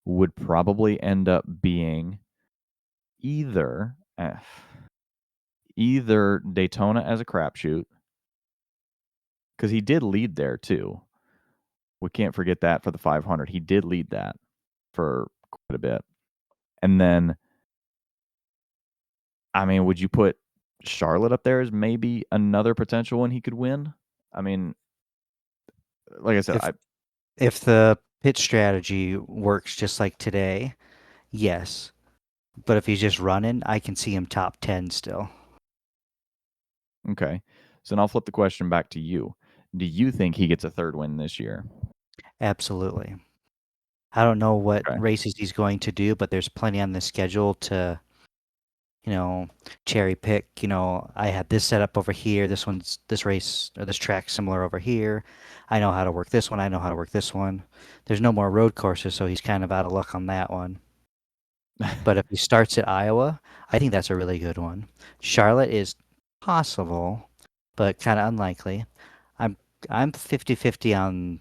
would probably end up being either either Daytona as a crapshoot, because he did lead there too. We can't forget that for the 500. He did lead that for quite a bit. And then, I mean, would you put Charlotte up there as maybe another potential one he could win? I mean, like I said,
If if the pit strategy works just like today, yes. But if he's just running, I can see him top 10 still.
okay. So then I'll flip the question back to you. Do you think he gets a third win this year?
Absolutely. I don't know what
Okay.
races he's going to do, but there's plenty on the schedule to, you know, cherry pick. I had this setup over here. This race or this track similar over here. I know how to work this one. I know how to work this one. There's no more road courses, so he's kind of out of luck on that one. But if he starts at Iowa, I think that's a really good one. Charlotte is possible, but kind of unlikely. I'm I'm 50-50 on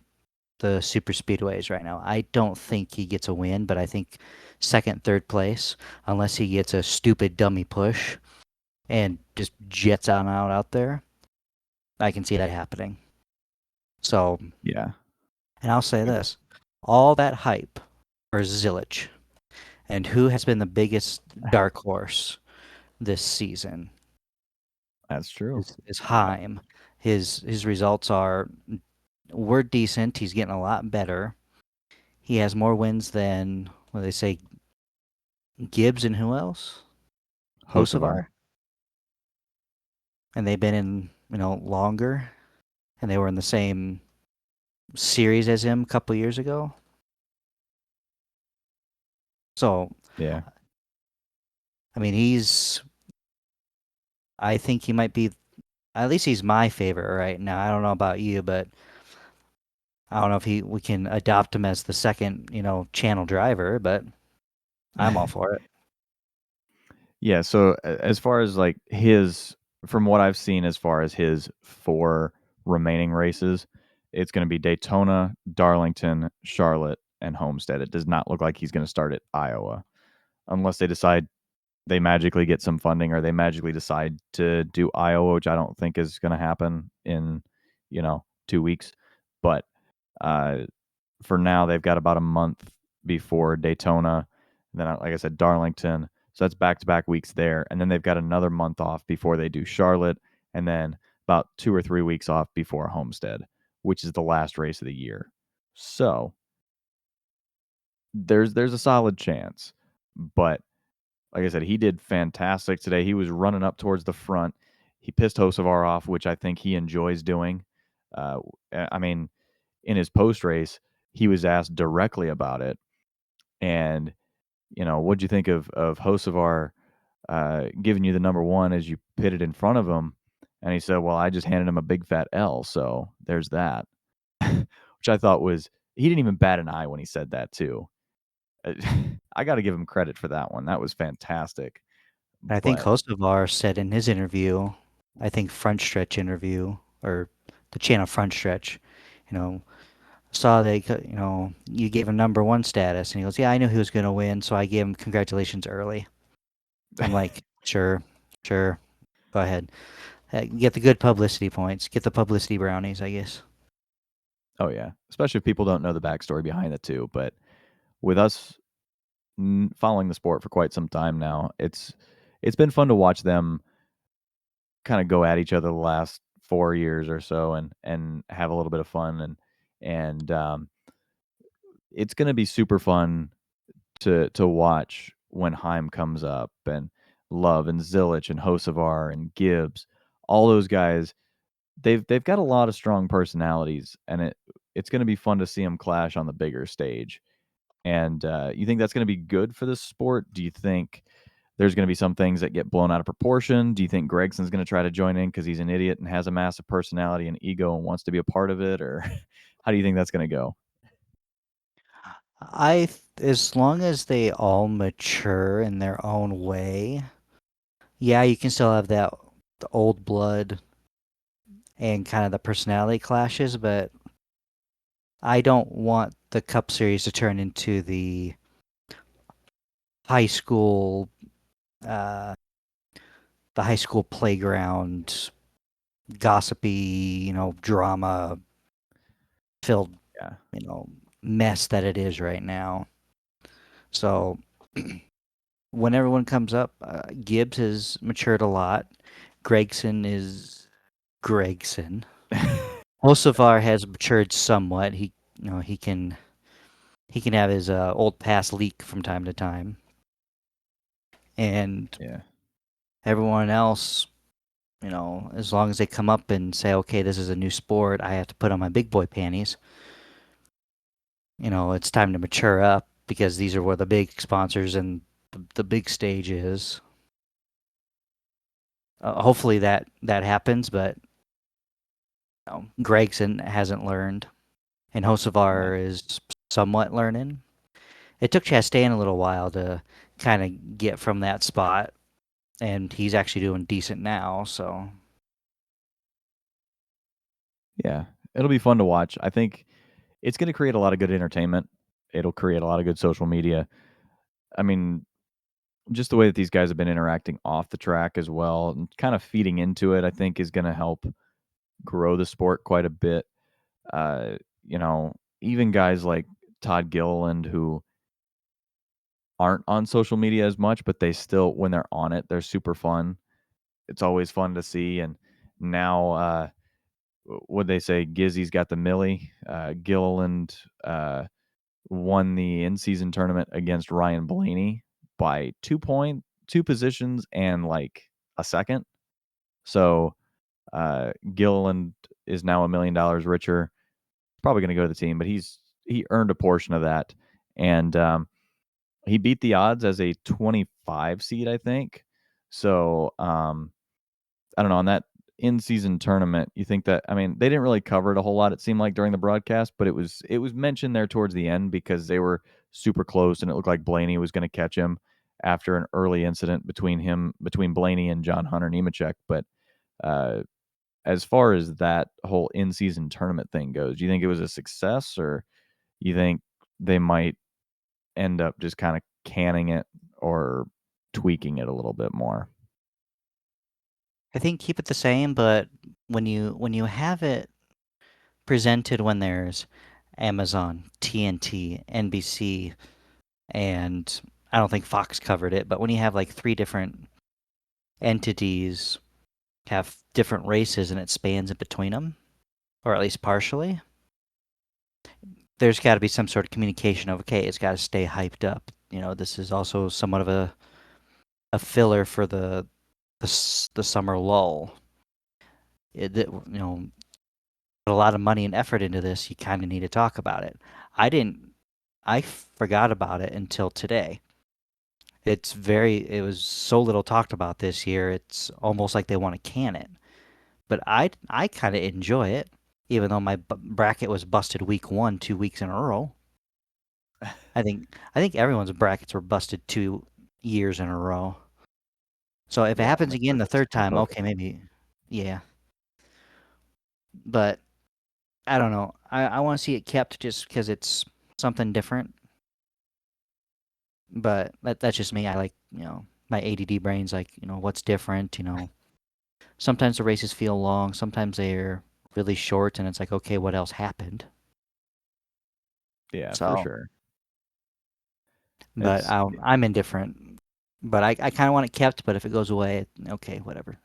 the super speedways right now. I don't think he gets a win, but I think second, third place, unless he gets a stupid dummy push and just jets on out there, I can see that happening. So,
Yeah.
and I'll say this, all that hype for Zillich, and who has been the biggest dark horse this season
That's true.
is
I
Heim. His results were decent. He's getting a lot better. He has more wins than what do they say, Gibbs and who else?
Hocevar.
Hocevar, and they've been in longer, and they were in the same series as him a couple years ago. So,
Yeah.
I mean, I think he might be. At least he's my favorite right now. I don't know about you, but I don't know if we can adopt him as the second, channel driver. But I'm all for it.
Yeah, so as far as like from what I've seen as far as his four remaining races, it's going to be Daytona, Darlington, Charlotte, and Homestead. It does not look like he's going to start at Iowa unless they decide they magically get some funding or they magically decide to do Iowa, which I don't think is going to happen in, 2 weeks. But uh, for now, they've got about a month before Daytona. And then, like I said, Darlington. So that's back to back weeks there. And then they've got another month off before they do Charlotte. And then about 2 or 3 weeks off before Homestead, which is the last race of the year. So there's a solid chance. But like I said, he did fantastic today. He was running up towards the front. He pissed Hocevar off, which I think he enjoys doing. Uh, I mean, in his post race, he was asked directly about it, and what'd you think of Hocevar giving you the number one as you pitted in front of him? And he said, "Well, I just handed him a big fat L, so there's that." Which I thought was he didn't even bat an eye when he said that too. Uh, I got to give him credit for that one. That was fantastic.
I think
But
Kosovar said in his interview, I think Front Stretch interview or the channel Front Stretch, you know, saw they, you gave him number one status, and he goes, "Yeah, I knew he was going to win, so I gave him congratulations early." I'm like, "Sure, sure, go ahead, get the good publicity points, get the publicity brownies, I guess."
oh yeah, especially if people don't know the backstory behind it too. But with us following the sport for quite some time now, it's been fun to watch them kind of go at each other the last 4 years or so, and have a little bit of fun, and it's going to be super fun to watch when Heim comes up, and Love and Zilich and Hocevar and Gibbs, all those guys. They've got a lot of strong personalities, and it's going to be fun to see them clash on the bigger stage. And you think that's going to be good for the sport? Do you think there's going to be some things that get blown out of proportion? Do you think Gregson's going to try to join in because he's an idiot and has a massive personality and ego and wants to be a part of it? Or how do you think that's going to go?
As long as they all mature in their own way, yeah, you can still have that the old blood and kind of the personality clashes, but I don't want the Cup Series to turn into high school, uh, the high school playground, gossipy, drama filled,
Yeah,
you know, mess that it is right now. So when everyone comes up, Gibbs has matured a lot. Gregson is Gregson. Hocevar has matured somewhat. He can have his old past leak from time to time, and
yeah,
everyone else, as long as they come up and say, "Okay, this is a new sport. I have to put on my big boy panties." It's time to mature up because these are where the big sponsors and the big stage is. Hopefully that happens, but Gregson hasn't learned, and
yeah,
Hocevar is somewhat learning. It took Chastain a little while to kind of get from that spot, and he's actually doing decent now. So
yeah. It'll be fun to watch. I think it's going to create a lot of good entertainment. It'll create a lot of good social media. I mean, just the way that these guys have been interacting off the track as well and kind of feeding into it, I think is going to help grow the sport quite a bit. Uh, even guys like Todd Gilliland who aren't on social media as much, but they still, when they're on it, they're super fun. It's always fun to see. And now, what they say, Gizzy's got the Millie. Gilliland won the in-season tournament against Ryan Blaney by 2 positions and like a second. So Gilliland is now $1 million richer. Probably going to go to the team, but he earned a portion of that, and he beat the odds as a 25 seed, I think. So I don't know on that in-season tournament. You think that? I mean, they didn't really cover it a whole lot. It seemed like during the broadcast, but it was mentioned there towards the end because they were super close, and it looked like Blaney was going to catch him after an early incident between Blaney and John Hunter Nemechek. But uh, as far as that whole in-season tournament thing goes, do you think it was a success, or you think they might end up just kind of canning it or tweaking it a little bit more?
I think keep it the same, but when you have it presented when there's Amazon, TNT, NBC, and I don't think Fox covered it, but when you have like three different entities have different races and it spans in between them, or at least partially, there's got to be some sort of communication of, okay, it's got to stay hyped up. This is also somewhat of a filler for the summer lull. Put a lot of money and effort into this. You kind of need to talk about it. I didn't. I forgot about it until today. It was so little talked about this year. It's almost like they want to can it. But I kind of enjoy it, even though my bracket was busted week one, 2 weeks in a row. I think everyone's brackets were busted 2 years in a row. So if it
Yeah,
happens
like
again the
it's
third time,
perfect.
okay, maybe, yeah. But I don't know. I want to see it kept just because it's something different. But that's just me. I like, my ADD brain's like, what's different? Sometimes the races feel long, sometimes they're really short, and it's like, okay, what else happened?
Yeah, for
So,
sure.
but
It's
I'm indifferent. But I kind of want it kept, but if it goes away, okay, whatever.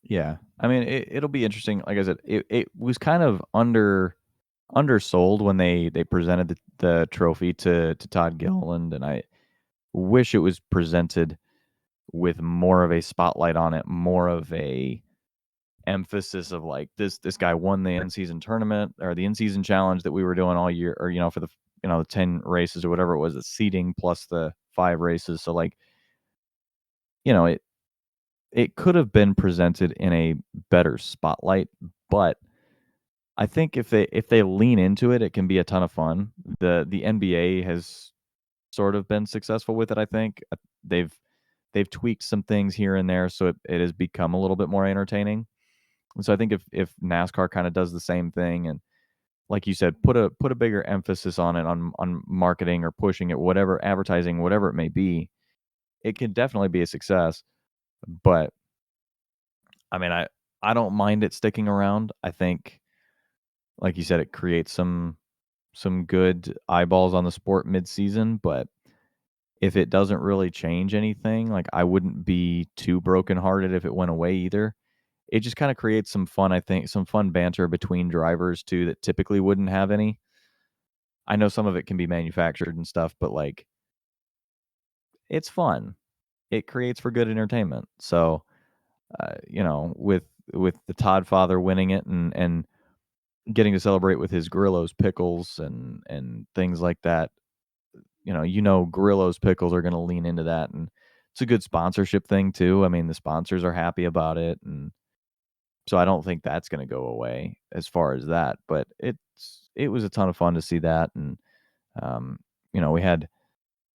yeah. I mean, it'll be interesting. Like I said, it was kind of undersold when they presented the trophy to Todd Gilliland, and I wish it was presented with more of a spotlight on it, more of a emphasis of like this guy won the in season tournament or the in season challenge that we were doing all year, or for the 10 races or whatever it was, the seeding plus the 5 races. So like it could have been presented in a better spotlight, but I think if they lean into it, it can be a ton of fun. The NBA has sort of been successful with it. I think they've they've tweaked some things here and there, so it has become a little bit more entertaining. And so I think if NASCAR kind of does the same thing, and like you said, put a bigger emphasis on it, on marketing or pushing it, whatever, advertising, whatever it may be, it can definitely be a success. But I mean, I don't mind it sticking around. I think, like you said, it creates some good eyeballs on the sport mid-season, but if it doesn't really change anything, like, I wouldn't be too brokenhearted if it went away either. It just kinda creates some fun, I think, some fun banter between drivers too that typically wouldn't have any. I know some of it can be manufactured and stuff, but, like, it's fun. It creates for good entertainment. So, with the Todd father winning it and getting to celebrate with his Grillo's pickles and things like that, Grillo's pickles are gonna lean into that, and it's a good sponsorship thing too. I mean, the sponsors are happy about it, and so I don't think that's gonna go away as far as that, but it was a ton of fun to see that, and, um, we had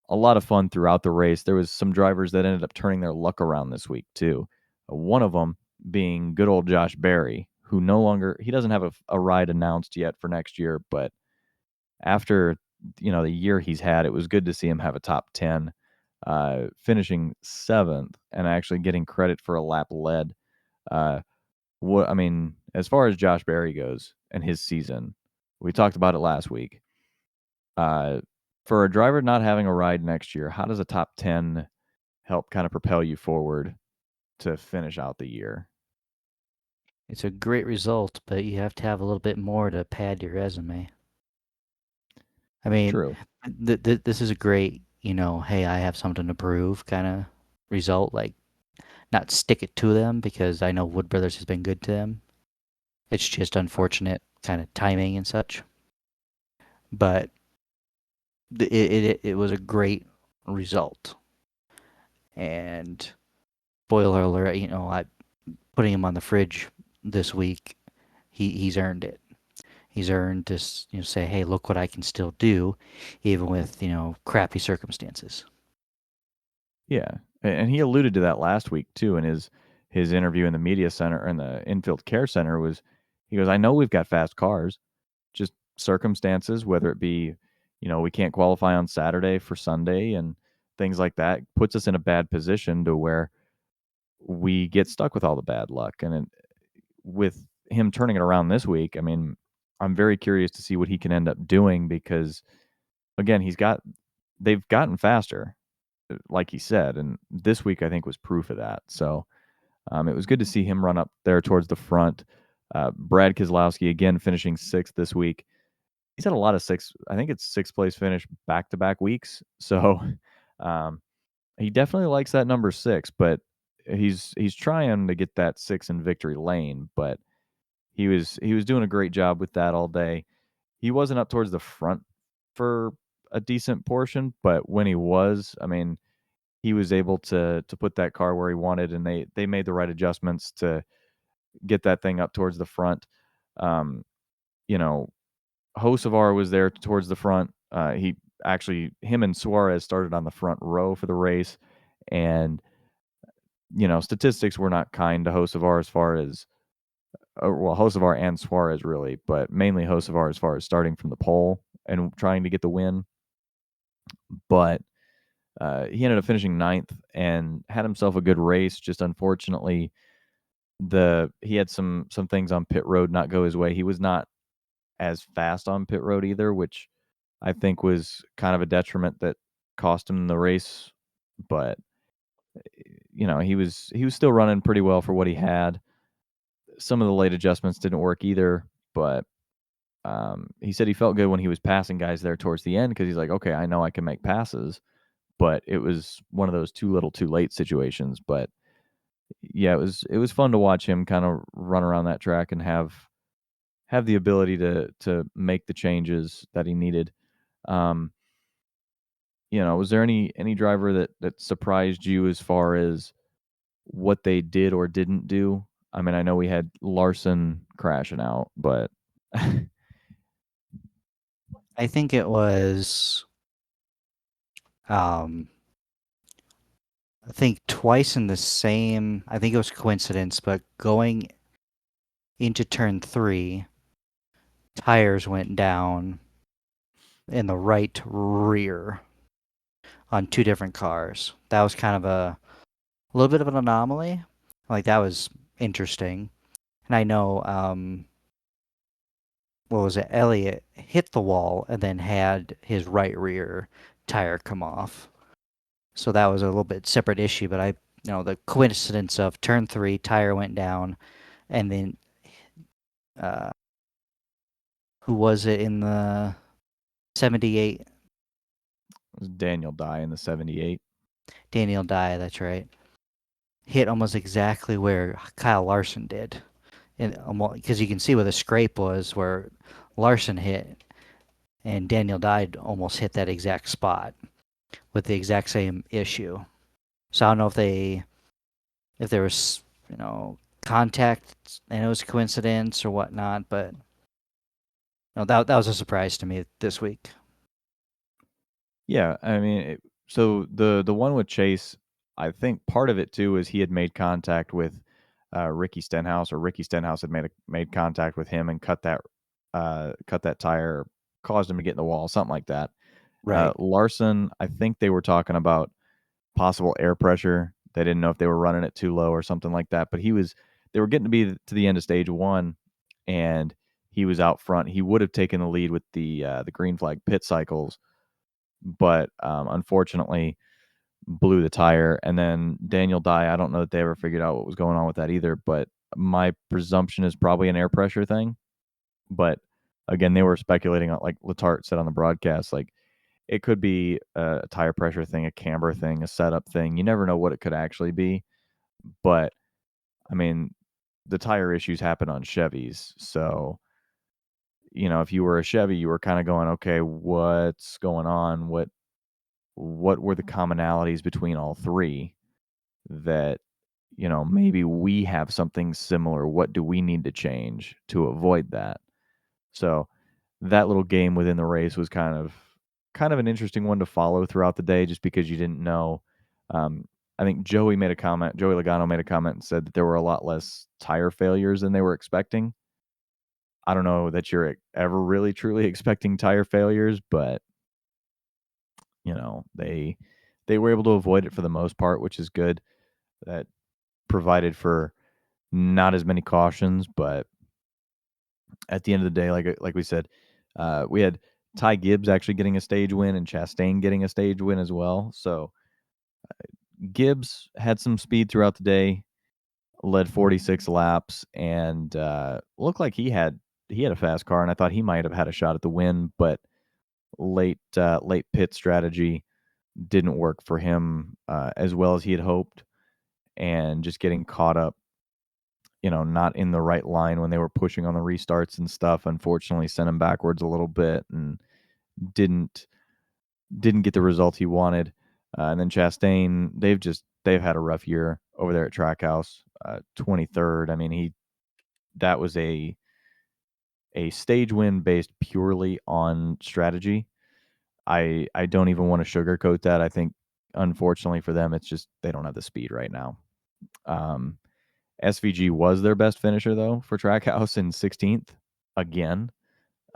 a lot of fun throughout the race. There was some drivers that ended up turning their luck around this week too. One of them being good old Josh Berry, who no longer he doesn't have a ride announced yet for next year, but after the year he's had, it was good to see him have a top 10, finishing 7th and actually getting credit for a lap led. Uh, what I mean, as far as Josh Berry goes and his season, we talked about it last week. Uh, for a driver not having a ride next year, how does a top 10 help kind of propel you forward to finish out the year?
It's a great result, but you have to have a little bit more to pad your resume. I mean,
True.
this is a great, hey, I have something to prove kind of result. Like, not stick it to them because I know Wood Brothers has been good to them. It's just unfortunate kind of timing and such. But it was a great result. And spoiler alert, I putting him on the fridge this week. He's earned it. He's earned this, say, hey, look what I can still do, even with crappy circumstances.
Yeah, and he alluded to that last week too in his interview in the media center in the infield care center. Was he goes, I know we've got fast cars, just circumstances, whether it be, we can't qualify on Saturday for Sunday and things like that, puts us in a bad position to where we get stuck with all the bad luck. And with him turning it around this week, I mean, I'm very curious to see what he can end up doing because again, they've gotten faster, like he said, and this week I think was proof of that. So it was good to see him run up there towards the front. Brad Keselowski again finishing sixth this week. He's had a lot of six. I think it's sixth place finish back to back weeks. So um, he definitely likes that number six, but he's trying to get that six in victory lane. But he was doing a great job with that all day. He wasn't up towards the front for a decent portion, but when he was, I mean, he was able to put that car where he wanted, and they made the right adjustments to get that thing up towards the front. Um, you know, Hocevar was there towards the front. He actually him and Suarez started on the front row for the race, and statistics were not kind to Hocevar as far as well, Hocevar and Suarez really, but mainly Hocevar as far as starting from the pole and trying to get the win. But he ended up finishing ninth and had himself a good race. Just unfortunately, he had some things on pit road not go his way. He was not as fast on pit road either, which I think was kind of a detriment that cost him the race. But he was still running pretty well for what he had. Some of the late adjustments didn't work either, but he said he felt good when he was passing guys there towards the end because he's like, okay, I know I can make passes, but it was one of those too little, too late situations. But yeah, it was fun to watch him kind of run around that track and have the ability to make the changes that he needed. Um, was there any driver that surprised you as far as what they did or didn't do? I mean, I know we had Larson crashing out, but
I think it was, um, I think twice in the same, I think it was coincidence, but going into turn 3, tires went down in the right rear on two different cars. That was kind of a little bit of an anomaly. Like, that was interesting. And I know, what was it? Elliott hit the wall and then had his right rear tire come off. So that was a little bit separate issue, but the coincidence of turn 3, tire went down, and then, uh, who was it in the 78?
it was Daniel Dye in the 78.
Daniel Dye, that's right. Hit almost exactly where Kyle Larson did. And because you can see where the scrape was where Larson hit, and Daniel Dye almost hit that exact spot with the exact same issue. So I don't know if there was contact and it was a coincidence or whatnot, but no, that was a surprise to me this week.
Yeah, I mean, so the one with Chase, I think part of it too is he had made contact with Ricky Stenhouse, or Ricky Stenhouse had made contact with him and cut that tire, caused him to get in the wall, something like that.
Right.
Larson, I think they were talking about possible air pressure. They didn't know if they were running it too low or something like that. But they were getting to the end of stage one, and he was out front. He would have taken the lead with the green flag pit cycles, but unfortunately blew the tire. And then Daniel Dye, I don't know that they ever figured out what was going on with that either. But my presumption is probably an air pressure thing. But again, they were speculating on, like Letarte said on the broadcast, like it could be a tire pressure thing, a camber thing, a setup thing. You never know what it could actually be. But I mean, the tire issues happen on Chevys. So, if you were a Chevy, you were kind of going, okay, what's going on? What were the commonalities between all three that, maybe we have something similar? What do we need to change to avoid that? So that little game within the race was kind of an interesting one to follow throughout the day, just because you didn't know. Um, I think Joey Logano made a comment and said that there were a lot less tire failures than they were expecting. I don't know that you're ever really truly expecting tire failures, but they were able to avoid it for the most part, which is good. That provided for not as many cautions, but at the end of the day, like we said, we had Ty Gibbs actually getting a stage win and Chastain getting a stage win as well. So Gibbs had some speed throughout the day, led 46 laps, and looked like he had a fast car, and I thought he might have had a shot at the win, but late pit strategy didn't work for him as well as he had hoped, and just getting caught up, not in the right line when they were pushing on the restarts and stuff. Unfortunately, sent him backwards a little bit and didn't didn't get the result he wanted. And then Chastain, they've had a rough year over there at Trackhouse. 23rd. I mean, he that was a stage win based purely on strategy. I don't even want to sugarcoat that. I think unfortunately for them, it's just they don't have the speed right now. Um, SVG was their best finisher though for Trackhouse in 16th again.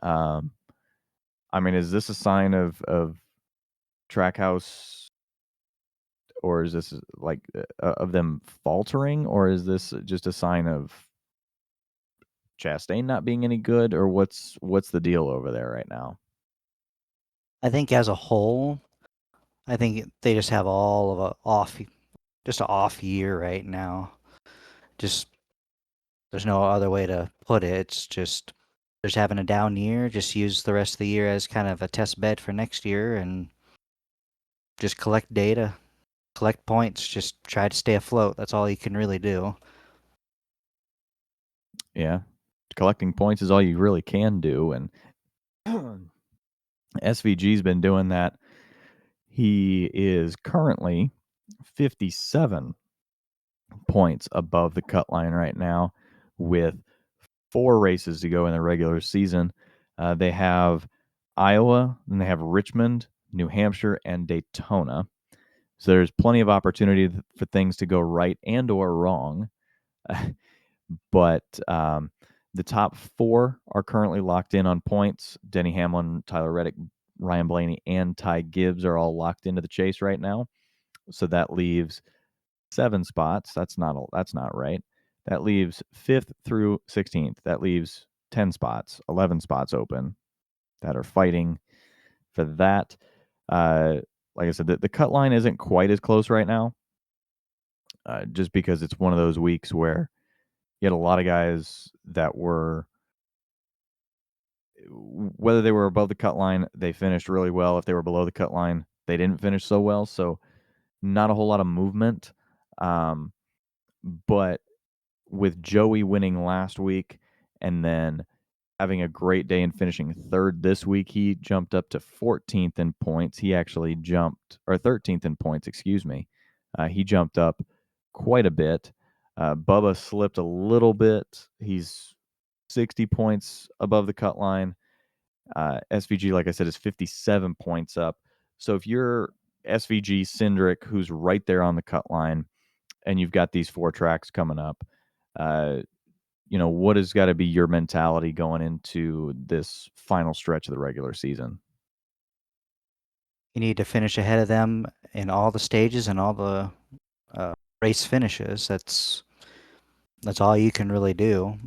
Um, I mean, is this a sign of Trackhouse, or is this like of them faltering, or is this just a sign of Chastain not being any good, or what's the deal over there right now?
I think as a whole, I think they just have all of just an off year right now. Just there's no other way to put it. It's just having a down year. Just use the rest of the year as kind of a test bed for next year and just collect data, collect points, just try to stay afloat. That's all you can really do.
Yeah, collecting points is all you really can do, and SVG's been doing that. He is currently 57 points above the cut line right now, with 4 races to go in the regular season. They have Iowa, and they have Richmond, New Hampshire, and Daytona. So there's plenty of opportunity for things to go right and or wrong. But the top 4 are currently locked in on points. Denny Hamlin, Tyler Reddick, Ryan Blaney, and Ty Gibbs are all locked into the chase right now. So that leaves 7 spots. That's not right. That leaves 5th through 16th. That leaves 10 spots, 11 spots open that are fighting for that. Uh, like I said, the cut line isn't quite as close right now, just because it's one of those weeks where you had a lot of guys that were, whether they were above the cut line, they finished really well. If they were below the cut line, they didn't finish so well. So not a whole lot of movement. Um, but with Joey winning last week and then having a great day and finishing 3rd this week, he jumped up to 14th in points. He actually jumped, or 13th in points, excuse me. He jumped up quite a bit. Bubba slipped a little bit. He's 60 points above the cut line. SVG, like I said, is 57 points up. So if you're SVG Cindric, who's right there on the cut line, and you've got these 4 tracks coming up, uh, what has got to be your mentality going into this final stretch of the regular season?
You need to finish ahead of them in all the stages and all the race finishes. That's all you can really do.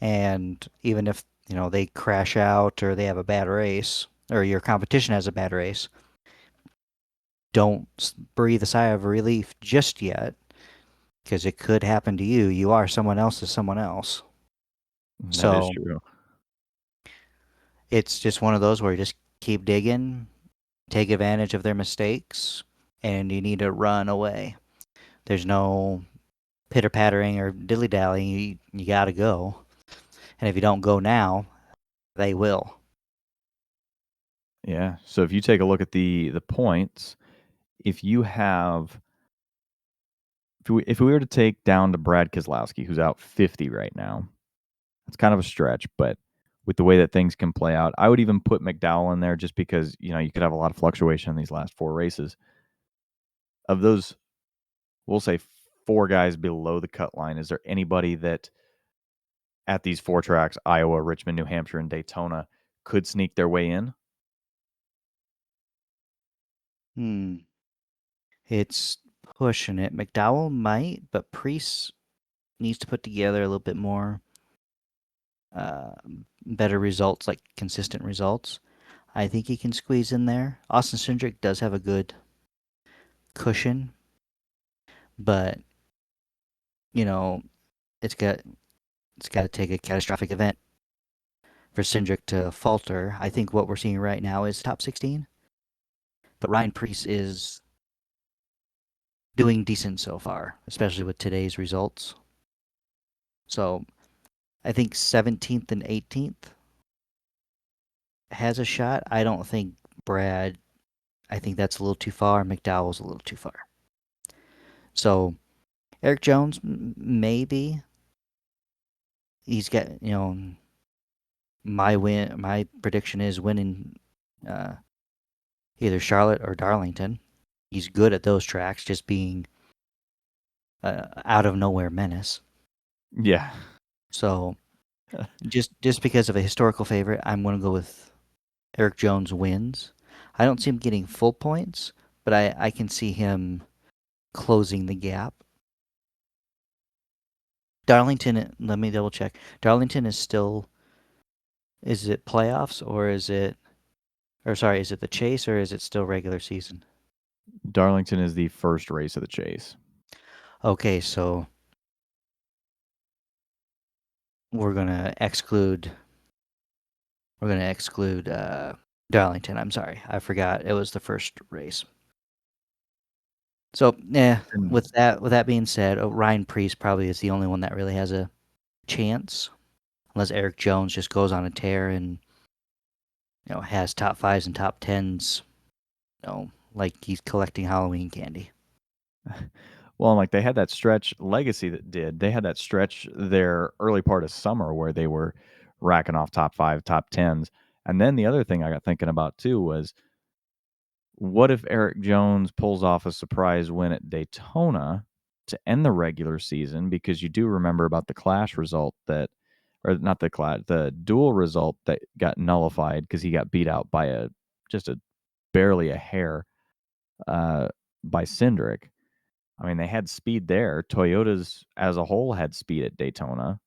And even if they crash out or they have a bad race or your competition has a bad race, don't breathe a sigh of relief just yet because it could happen to you. You are someone else's someone else.
That is
So
true.
it's just one of those where you just keep digging, take advantage of their mistakes, and you need to run away. There's no pitter pattering or dilly dallying. You got to go. And if you don't go now, they will.
Yeah. So if you take a look at the points, if you have if we were to take down to Brad Keselowski, who's out 50 right now, it's kind of a stretch, but with the way that things can play out, I would even put McDowell in there just because, you could have a lot of fluctuation in these last 4 races. Of those, we'll say 4 guys below the cut line, is there anybody that at these 4 tracks, Iowa, Richmond, New Hampshire, and Daytona, could sneak their way in?
Hmm. It's pushing it. McDowell might, but Priest needs to put together a little bit more. uh, better results, like consistent results. I think he can squeeze in there. Austin Cindric does have a good cushion, but you know, it's got it's got to take a catastrophic event for Cindric to falter. I think what we're seeing right now is top 16, but Ryan Preece is doing decent so far, especially with today's results. So I think 17th and 18th has a shot. I don't think Brad. I think that's a little too far. McDowell's a little too far. So Eric Jones, maybe he's got my win. My prediction is winning uh, either Charlotte or Darlington. He's good at those tracks, just being out of nowhere menace.
Yeah.
So just because of a historical favorite, I'm going to go with Eric Jones wins. I don't see him getting full points, but I can see him closing the gap. Darlington, let me double check. Darlington is still, is it playoffs or is it, or sorry, is it the chase or is it still regular season?
Darlington is the first race of the chase.
Okay, so we're gonna exclude we're gonna exclude Darlington. I'm sorry, I forgot it was the first race. So yeah,
And
with that being said, Ryan Priest probably is the only one that really has a chance, unless Eric Jones just goes on a tear and has top fives and top tens, like he's collecting Halloween candy.
well, like they had that stretch legacy that did. They had that stretch their early part of summer where they were racking off top 5, top 10s. And then the other thing I got thinking about too was what if Eric Jones pulls off a surprise win at Daytona to end the regular season? Because you do remember about the clash result that, or not the clash, the duel result that got nullified because he got beat out by just a barely a hair uh, by Cindric. I mean, they had speed there. Toyotas as a whole had speed at Daytona.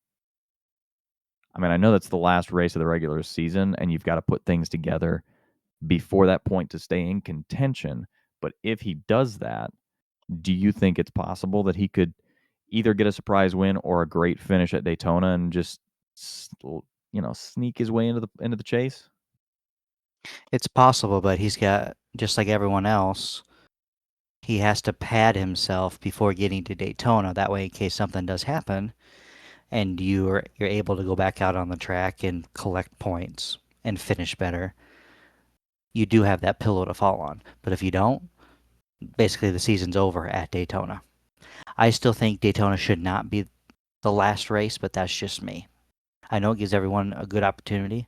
I mean, I know that's the last race of the regular season, and you've got to put things together before that point to stay in contention. But if he does that, do you think it's possible that he could either get a surprise win or a great finish at Daytona and just sneak his way into the chase?
It's possible, but he's got, just like everyone else, he has to pad himself before getting to Daytona. That way, in case something does happen, and you're able to go back out on the track and collect points and finish better, you do have that pillow to fall on. But if you don't, basically the season's over at Daytona. I still think Daytona should not be the last race, but that's just me. I know it gives everyone a good opportunity,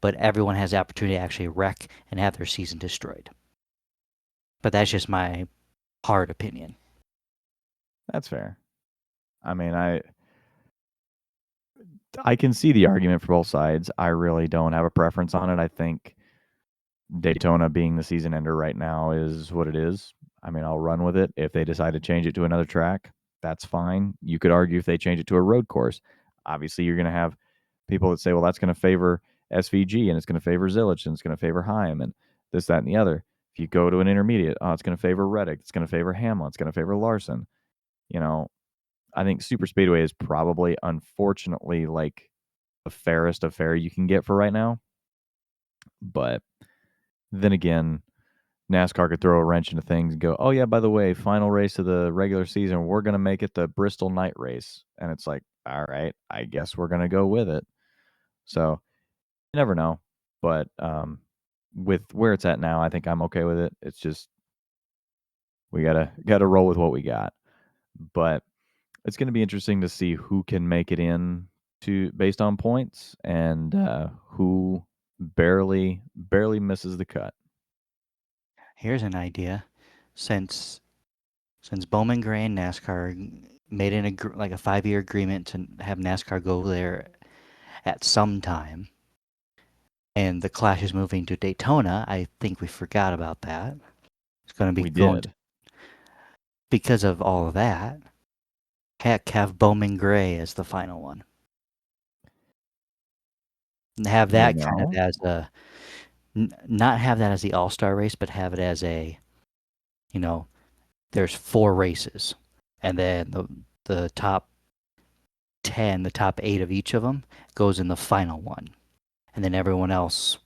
but everyone has the opportunity to actually wreck and have their season destroyed. But that's just my hard opinion.
That's fair. I mean, I can see the argument for both sides. I really don't have a preference on it. I think Daytona being the season ender right now is what it is. I mean, I'll run with it. If they decide to change it to another track, that's fine. You could argue if they change it to a road course. Obviously, you're going to have people that say, well, that's going to favor SVG and it's going to favor Zilich and it's going to favor Heim and this, that, and the other. If you go to an intermediate, oh, it's going to favor Reddick. It's going to favor Hamlin. It's going to favor Larson. You know, I think Super Speedway is probably, unfortunately, like the fairest affair you can get for right now. But then again, NASCAR could throw a wrench into things and go, "Oh yeah, by the way, final race of the regular season, we're gonna make it the Bristol night race," and it's like, all right, I guess we're gonna go with it. So you never know, but with where it's at now, I think I'm okay with it. It's just we gotta roll with what we got, but it's gonna be interesting to see who can make it in to based on points and who barely misses the cut.
Here's an idea. Since since Bowman Gray and NASCAR made like a 5-year agreement to have NASCAR go there at some time, and the Clash is moving to Daytona, I think we forgot about that. It's going to be
We
going to,
did.
because of all of that. Heck, have Bowman Gray as the final one. And have that kind of
No.
as a not have that as the all-star race, but have it as a, you know, there's 4 races, and then the top 10, the top 8 of each of them goes in the final one, and then everyone else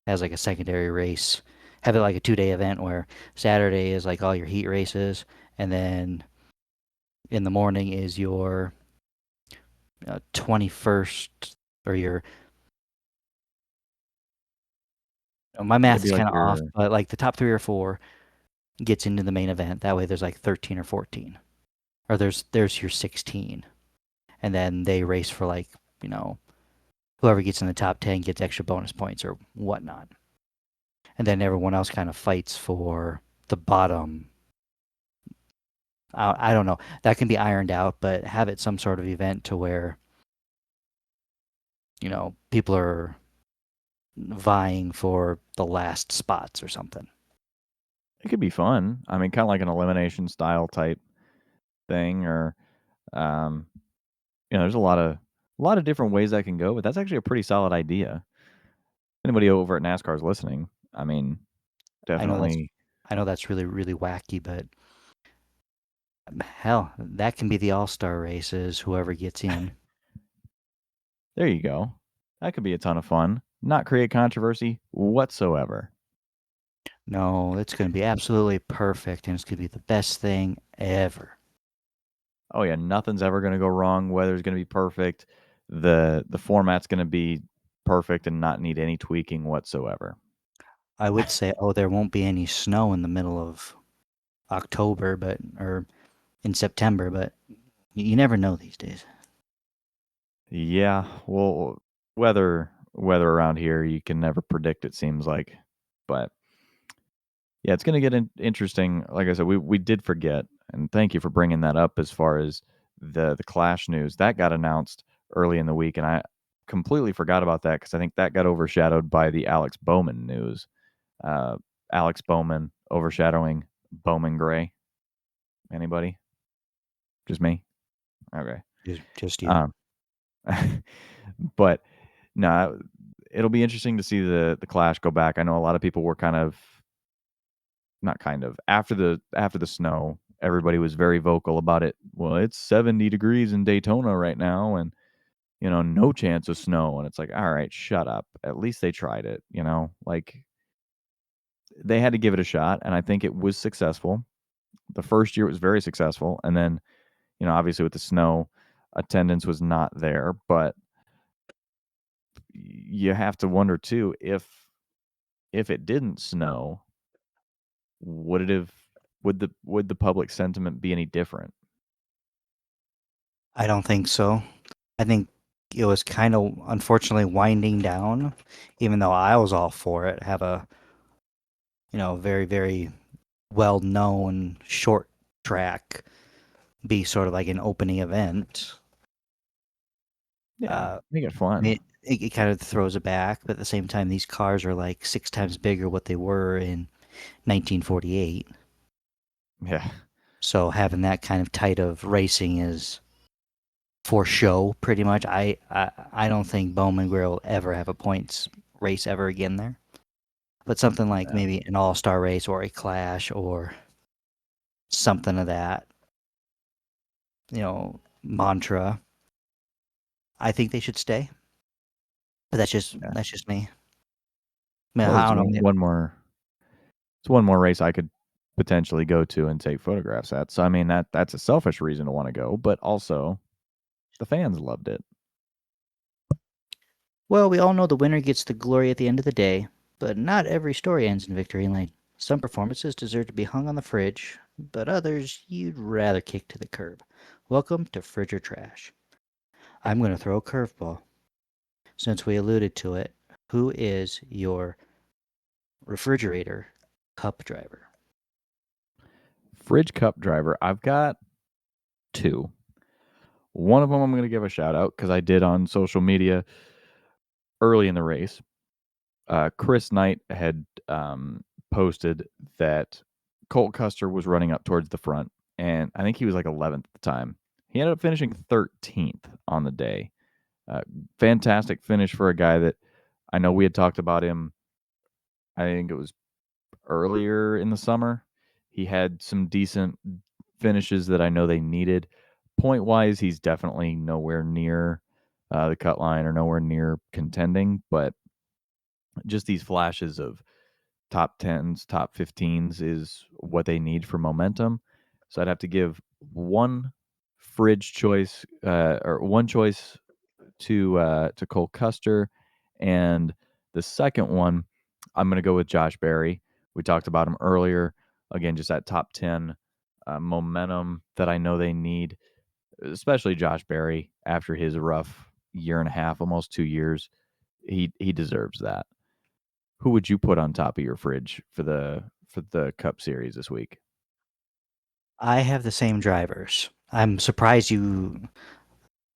has like a secondary race. Have it like a 2-day event where Saturday is like all your heat races, and then in the morning is your 21st or your my
It'd
math
be
is
like
kind of off,
your
but like the top 3 or 4 gets into the main event. That way there's like 13 or 14. Or there's your 16. And then they race for like, you know, whoever gets in the top 10 gets extra bonus points or whatnot. And then everyone else kind of fights for the bottom. I don't know. That can be ironed out, but have it some sort of event to where, people are vying for the last spots or something.
it could be fun. I mean, kinda like an elimination style type thing or, um, there's a lot of different ways that can go, but that's actually a pretty solid idea. Anybody over at NASCAR is listening, I mean,
I know that's
definitely
I know that's really really wacky, but hell, that can be the all-star races whoever gets in.
there you go. That could be a ton of fun. Not create controversy whatsoever.
No, it's going to be absolutely perfect and it's going to be the best thing ever.
Oh, yeah, nothing's ever gonna go wrong, weather's gonna be perfect, the format's gonna be perfect and not need any tweaking whatsoever.
I would say, oh, there won't be any snow in the middle of October, or in September, but you never know these days.
Yeah, well, weather around here, you can never predict, it seems like, but yeah, it's gonna get interesting. Like I said, we did forget, and thank you for bringing that up as far as the Clash news. That got announced early in the week, and I completely forgot about that because I think that got overshadowed by the Alex Bowman news. Uh, Alex Bowman overshadowing Bowman Gray. Anybody? Just me? Okay.
Just you.
Um, but no, it'll be interesting to see the Clash go back. I know a lot of people were kind of not kind of after the snow, everybody was very vocal about it. Well, it's 70 degrees in Daytona right now, and no chance of snow. And it's like, all right, shut up. At least they tried it. Like they had to give it a shot, and I think it was successful. The first year it was very successful, and then obviously with the snow, attendance was not there. But you have to wonder too if it didn't snow, would it have would the public sentiment be any different?
I don't think so. I think it was kind of unfortunately winding down, even though I was all for it. Have a, very, very well known short track be sort of like an opening event.
Yeah,
Uh,
make it
I
fun.
mean, it kind of throws it back, but at the same time, these cars are like 6 times bigger what they were in 1948.
Yeah.
So having that kind of tight of racing is for show, pretty much. I don't think Bowman Grill will ever have a points race ever again there. But something like
Yeah.
maybe an all-star race or a clash or something of that, mantra. I think they should stay. But
Yeah.
that's just me. I mean,
Well,
I
it's
don't know.
one more race I could potentially go to and take photographs at. So I mean that's a selfish reason to want to go, but also the fans loved it.
Well, we all know the winner gets the glory at the end of the day, but not every story ends in victory lane. Some performances deserve to be hung on the fridge, but others you'd rather kick to the curb. Welcome to Fridge or Trash. I'm going to throw a curveball. Since we alluded to it, who is your refrigerator cup driver?
Fridge Cup driver, I've got two. One of them I'm going to give a shout out because I did on social media early in the race. Chris Knight had posted that Colt Custer was running up towards the front, and I think he was like 11th at the time. He ended up finishing 13th on the day. Uh, Fantastic finish for a guy that I know we had talked about him, I think it was earlier in the summer. He had some decent finishes that I know they needed. Point wise, he's definitely nowhere near the cut line or nowhere near contending, but just these flashes of top 10s, top 15s is what they need for momentum. So I'd have to give one fridge choice or one choice to Cole Custer, and the second one I'm going to go with Josh Berry. We talked about him earlier. Again, just that top 10 momentum that I know they need, especially Josh Berry after his rough year and a half, almost 2 years. He deserves that. Who would you put on top of your fridge for the Cup Series this week?
I have the same drivers. I'm very surprised you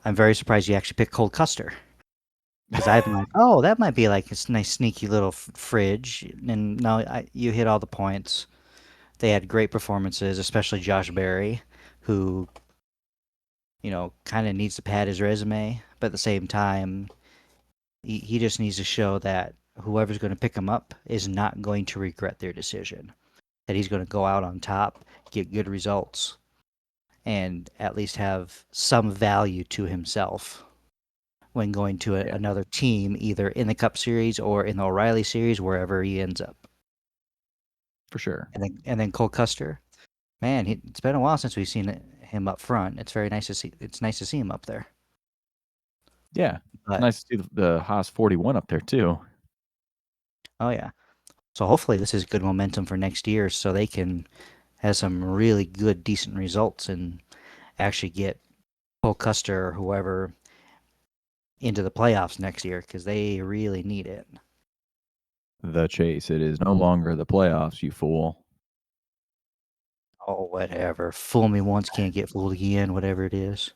actually picked Cold Custer. Because I'm like, oh, that might be like a nice sneaky little fridge. And no, you hit all the points. They had great performances, especially Josh Berry, who, kind of needs to pad his resume. But at the same time, he just needs to show that whoever's going to pick him up is not going to regret their decision. That he's going to go out on top, get good results, and at least have some value to himself when going to
Yeah,
another team, either in the Cup Series or in the O'Reilly Series, wherever he ends up.
for sure.
And then Cole Custer, man, it's been a while since we've seen him up front. It's very nice to see. It's nice to see him up there.
Yeah, it's
But
nice to see the Haas 41 up there too.
oh yeah, so hopefully this is good momentum for next year, so they can have some really good, decent results and actually get Cole Custer or whoever into the playoffs next year because they really need it.
The chase. It is no longer the playoffs, you fool.
Oh, whatever. Fool me once, can't get fooled again. Whatever it is.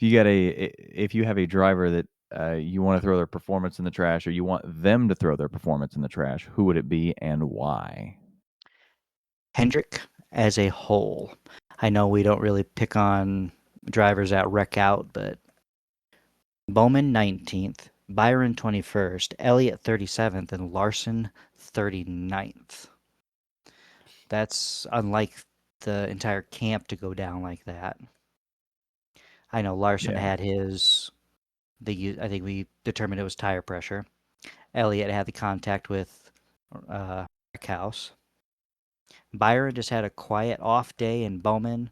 If you got if you have a driver that you want to throw their performance in the trash, or you want them to throw their performance in the trash, who would it be and why?
Hendrick as a whole. I know we don't really pick on drivers that wreck out, but Bowman 19th, Byron 21st, Elliott 37th, and Larson 39th. That's unlike the entire camp to go down like that. I know Larson
Yeah,
had I think we determined it was tire pressure. Elliott had the contact with House. Byron just had a quiet off day, and Bowman,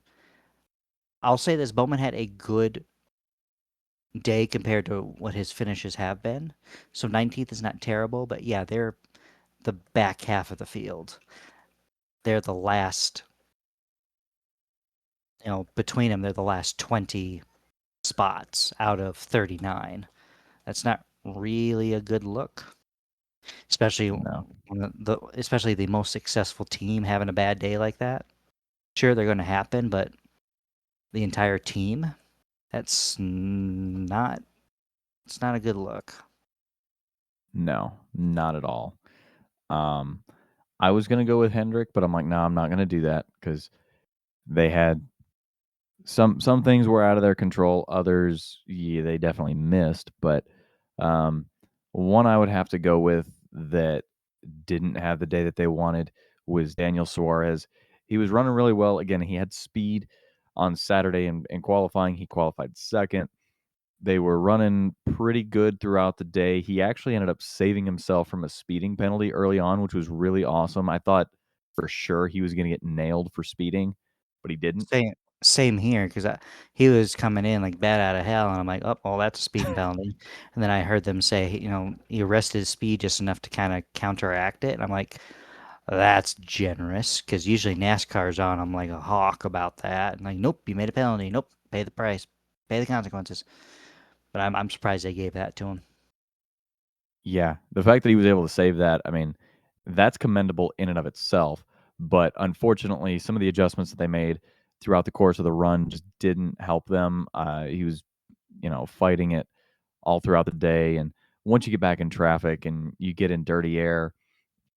I'll say this, Bowman had a good day compared to what his finishes have been. So 19th is not terrible, but yeah, they're the back half of the field. They're the last, between them, they're the last 20 spots out of 39. That's not really a good look, especially
no,
especially the most successful team having a bad day like that. Sure, they're going to happen, but the entire team, that's not it's not a good look.
no, not at all. Um, I was gonna go with Hendrick, but I'm like, no, I'm not gonna do that because they had some things were out of their control. Others, yeah, they definitely missed. But um, one I would have to go with that didn't have the day that they wanted was Daniel Suarez. He was running really well. Again, he had speed on Saturday in qualifying. He qualified second. They were running pretty good throughout the day. He actually ended up saving himself from a speeding penalty early on, which was really awesome. I thought for sure he was going to get nailed for speeding, but he didn't.
Same here because he was coming in like bad out of hell, and I'm like, oh, well, that's a speeding penalty. And then I heard them say, he arrested his speed just enough to kind of counteract it. And I'm like, that's generous because usually NASCAR's on. I'm like a hawk about that. And like, nope, you made a penalty. Nope, pay the price, pay the consequences. But I'm surprised they gave that to him.
Yeah, the fact that he was able to save that, I mean, that's commendable in and of itself. But unfortunately, some of the adjustments that they made throughout the course of the run just didn't help them. He was, fighting it all throughout the day. And once you get back in traffic and you get in dirty air,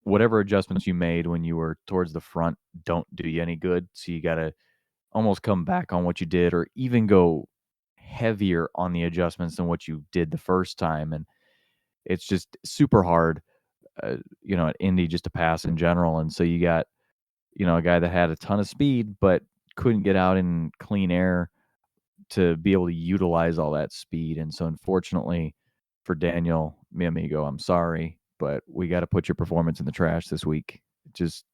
whatever adjustments you made when you were towards the front don't do you any good. So you got to almost come back on what you did or even go heavier on the adjustments than what you did the first time, and it's just super hard, at Indy just to pass in general. And so you got, a guy that had a ton of speed but couldn't get out in clean air to be able to utilize all that speed. And so unfortunately for Daniel, mi amigo, I'm sorry, but we got to put your performance in the trash this week. Just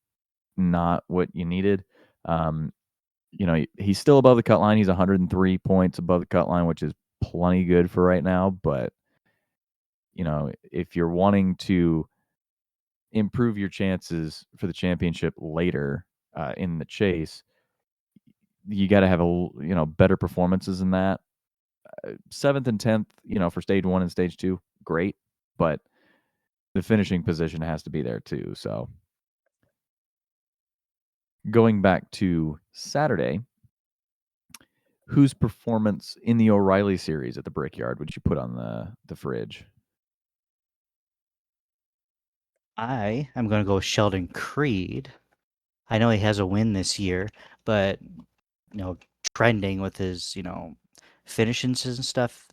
not what you needed. Um, he's still above the cut line. He's 103 points above the cut line, which is plenty good for right now. But, if you're wanting to improve your chances for the championship later in the chase, you got to have better performances than that. Seventh and 10th, for stage one and stage two, great. But the finishing position has to be there too. So going back to Saturday, whose performance in the O'Reilly series at the Brickyard would you put on the fridge?
I am going to go with Sheldon Creed. I know he has a win this year, but trending with his finishes and stuff,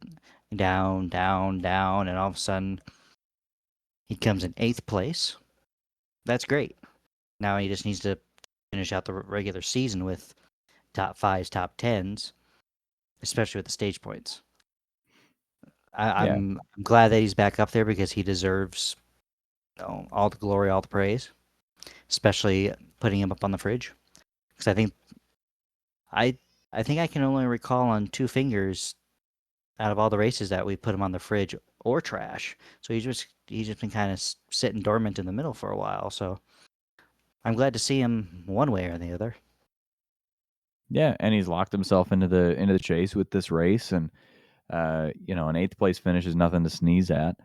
down, down, down, and all of a sudden he comes in eighth place. That's great. Now he just needs to finish out the regular season with top fives, top tens, especially with the stage points.
Yeah,
I'm glad that he's back up there because he deserves all the glory, all the praise, especially putting him up on the fridge. Because I I think I can only recall on two fingers out of all the races that we put him on the fridge or trash. So he's just been kind of sitting dormant in the middle for a while. So I'm glad to see him one way or the other.
yeah, and he's locked himself into the chase with this race, and an eighth place finish is nothing to sneeze at.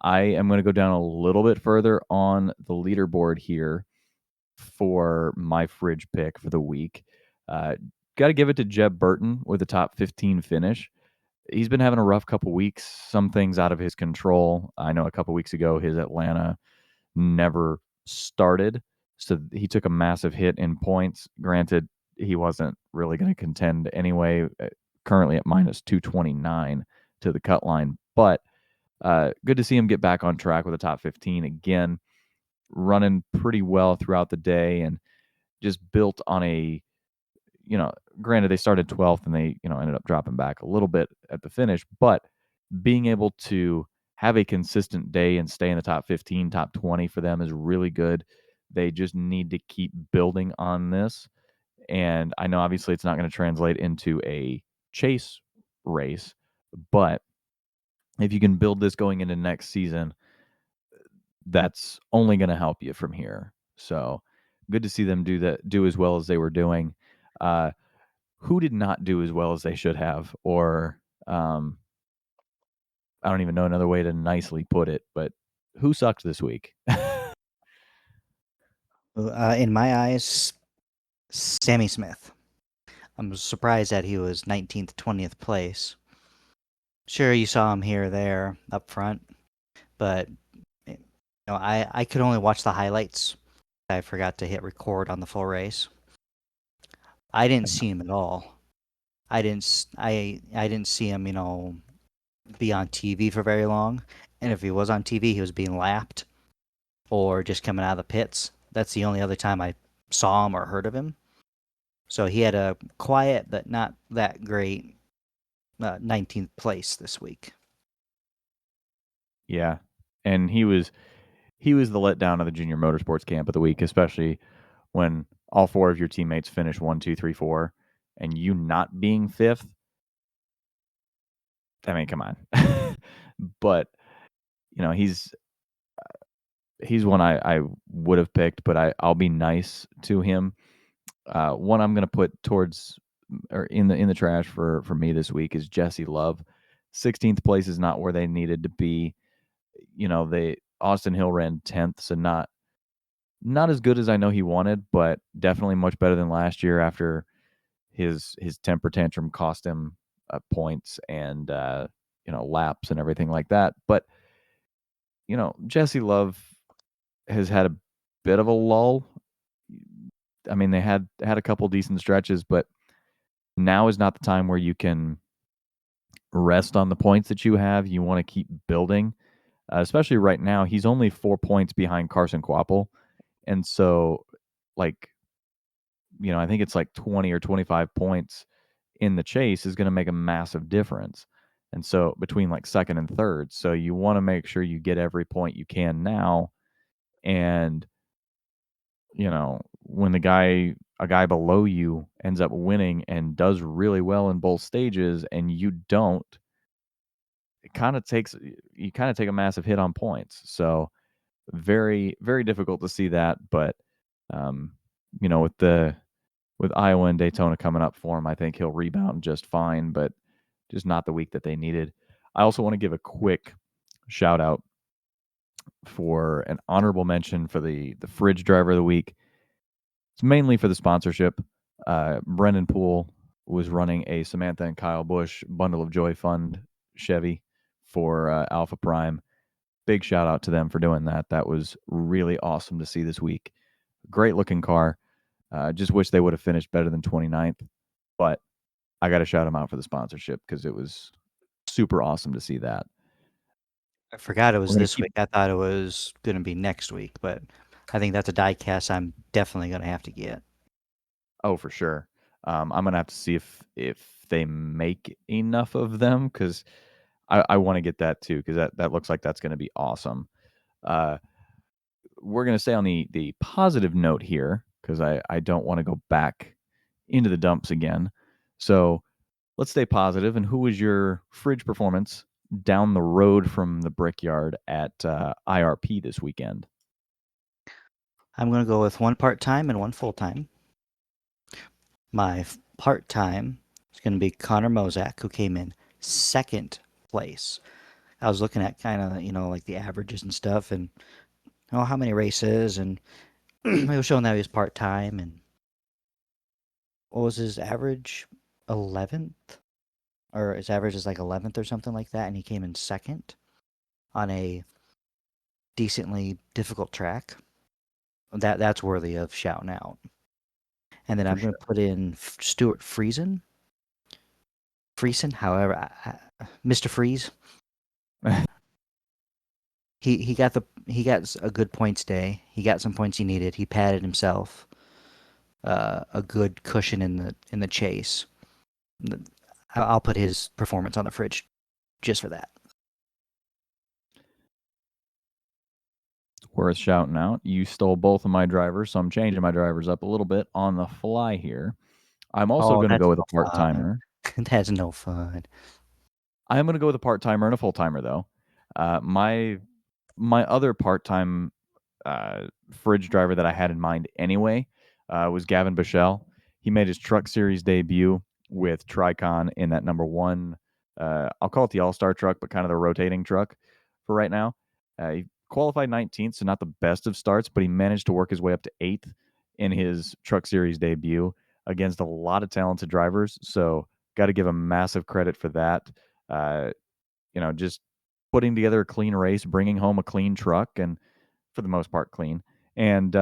I am going to go down a little bit further on the leaderboard here for my fridge pick for the week. Uh, Got to give it to Jeb Burton with a top 15 finish. He's been having a rough couple weeks, some things out of his control. I know a couple weeks ago his Atlanta never started, so he took a massive hit in points. Granted, he wasn't really going to contend anyway, currently at minus 229 to the cut line, but good to see him get back on track with a top 15 again, running pretty well throughout the day and just built on a, granted they started 12th and they, ended up dropping back a little bit at the finish, but being able to have a consistent day and stay in the top 15, top 20 for them is really good. They just need to keep building on this. And I know obviously it's not going to translate into a chase race, but if you can build this going into next season, that's only going to help you from here. So good to see them do as well as they were doing. Uh, who did not do as well as they should have, or I don't even know another way to nicely put it, but who sucked this week?
In my eyes, Sammy Smith. I'm surprised that he was 19th, 20th place. Sure, you saw him here or there up front, but I could only watch the highlights. I forgot to hit record on the full race. I didn't see him at all. I didn't see him, be on TV for very long. And if he was on TV, he was being lapped or just coming out of the pits. That's the only other time I saw him or heard of him. So he had a quiet but not that great 19th place this week.
Yeah, and he was the letdown of the junior motorsports camp of the week, especially when all four of your teammates finish 1, 2, 3, 4, and you not being fifth. I mean, come on. But he's one I would have picked, but I'll be nice to him. One I'm going to put towards or in the trash for me this week is Jesse Love. 16th place is not where they needed to be. They Austin Hill ran 10th, so not as good as I know he wanted, but definitely much better than last year after his temper tantrum cost him points and laps and everything like that. But Jesse Love has had a bit of a lull. I mean, they had a couple decent stretches, but now is not the time where you can rest on the points that you have. You want to keep building, especially right now. He's only 4 points behind Carson Quapple. And so, like, I think it's like 20 or 25 points in the chase is going to make a massive difference. And so, between like second and third. So, you want to make sure you get every point you can now. And, when a guy below you ends up winning and does really well in both stages and you don't, it kind of takes, you kind of take a massive hit on points. So, very, very difficult to see that. But, um, with Iowa and Daytona coming up for him, I think he'll rebound just fine, but just not the week that they needed. I also want to give a quick shout out for an honorable mention for the fridge driver of the week. It's mainly for the sponsorship. Brendan Poole was running a Samantha and Kyle Busch Bundle of Joy Fund Chevy for Alpha Prime. Big shout out to them for doing that. That was really awesome to see this week. Great looking car. Just wish they would have finished better than 29th. But I got to shout them out for the sponsorship because it was super awesome to see that.
I forgot it
We're
was
going to
this
keep,
week. I thought it was gonna be next week, but I think that's a die cast I'm definitely gonna have to get.
oh, for sure. I'm going to have to see if they make enough of them because I want to get that too because that looks like that's going to be awesome. Uh, we're going to stay on the positive note here because I don't want to go back into the dumps again. So let's stay positive. And who was your fridge performance down the road from the Brickyard at IRP this weekend?
I'm gonna go with one part-time and one full-time. My part-time is gonna be Connor Mozak, who came in second place. I was looking at kind of, like the averages and stuff and how many races, and it was showing that he was part-time, and what was his average? 11th? Or his average is like 11th or something like that, and he came in second on a decently difficult track. That's worthy of shouting out. And then
For
I'm going
sure.
to put in Stuart Friesen, however, Mr. Freeze. He got a good points day. He got some points he needed. He patted himself a good cushion in the chase. I'll put his performance on the fridge just for that.
Worth shouting out. You stole both of my drivers, so I'm changing my drivers up a little bit on the fly here. I'm also
Oh,
going to
that's
go with a
no
part
fun.
timer.
That's no fun.
I am going to go with a part timer and a full timer though. My other part time fridge driver that I had in mind anyway was Gavin Bichelle. He made his Truck Series debut with Tricon in that number one. I'll call it the All Star truck, but kind of the rotating truck for right now. He qualified 19th, so not the best of starts, but he managed to work his way up to 8th in his Truck Series debut against a lot of talented drivers. So, got to give him massive credit for that. Uh, just putting together a clean race, bringing home a clean truck, and for the most part clean, and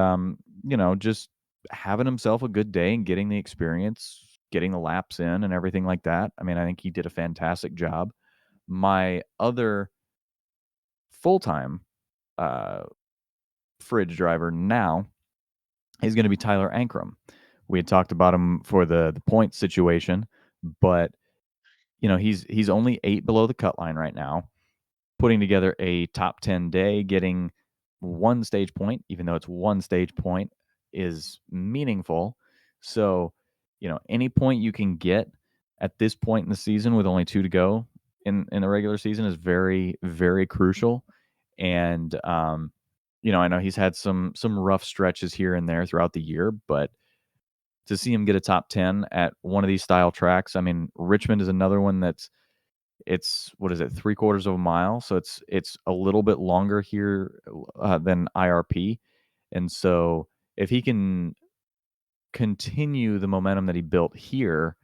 just having himself a good day and getting the experience, getting the laps in, and everything like that. I mean, I think he did a fantastic job. My other full time uh, fridge driver now is going to be Tyler Ankrum. We had talked about him for the point situation, but he's only 8 below the cut line right now, putting together a top 10 day, getting one stage point, even though it's one stage point, is meaningful. So, any point you can get at this point in the season with only 2 to go in the regular season is very, very crucial. And I know he's had some rough stretches here and there throughout the year, but to see him get a top 10 at one of these style tracks, I mean, Richmond is another one it's what is it, 3/4 of a mile, so it's a little bit longer here, than IRP, and so if he can continue the momentum that he built here,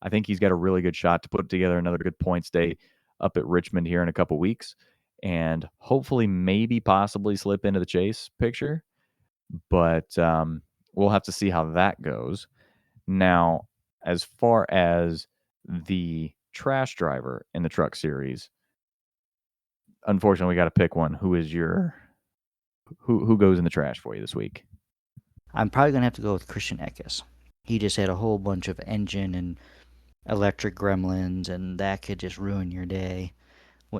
I think he's got a really good shot to put together another good points day up at Richmond here in a couple weeks, and hopefully, maybe, possibly slip into the chase picture, but, we'll have to see how that goes. Now, as far as the trash driver in the truck series. Unfortunately, we got to pick one. Who goes in the trash for you this week?
I'm probably gonna have to go with Christian Eckes. He just had a whole bunch of engine and electric gremlins, and that could just ruin your day.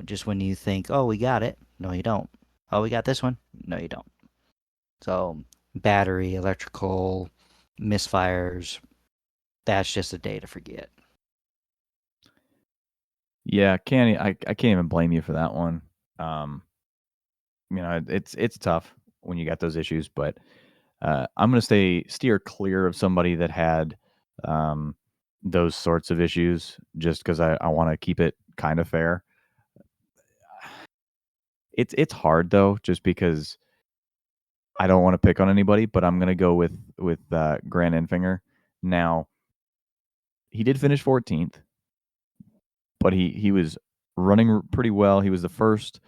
Just when you think, oh, we got it, no, you don't. Oh, we got this one, no, you don't. So battery, electrical, misfires, that's just a day to forget.
Yeah, I can't even blame you for that one. Um, it's tough when you got those issues, but I'm going to steer clear of somebody that had um, those sorts of issues, just because I want to keep it kind of fair. It's hard though, just because I don't want to pick on anybody, but I'm going to go with Grant Enfinger. Now he did finish 14th, but he was running pretty well. He was the first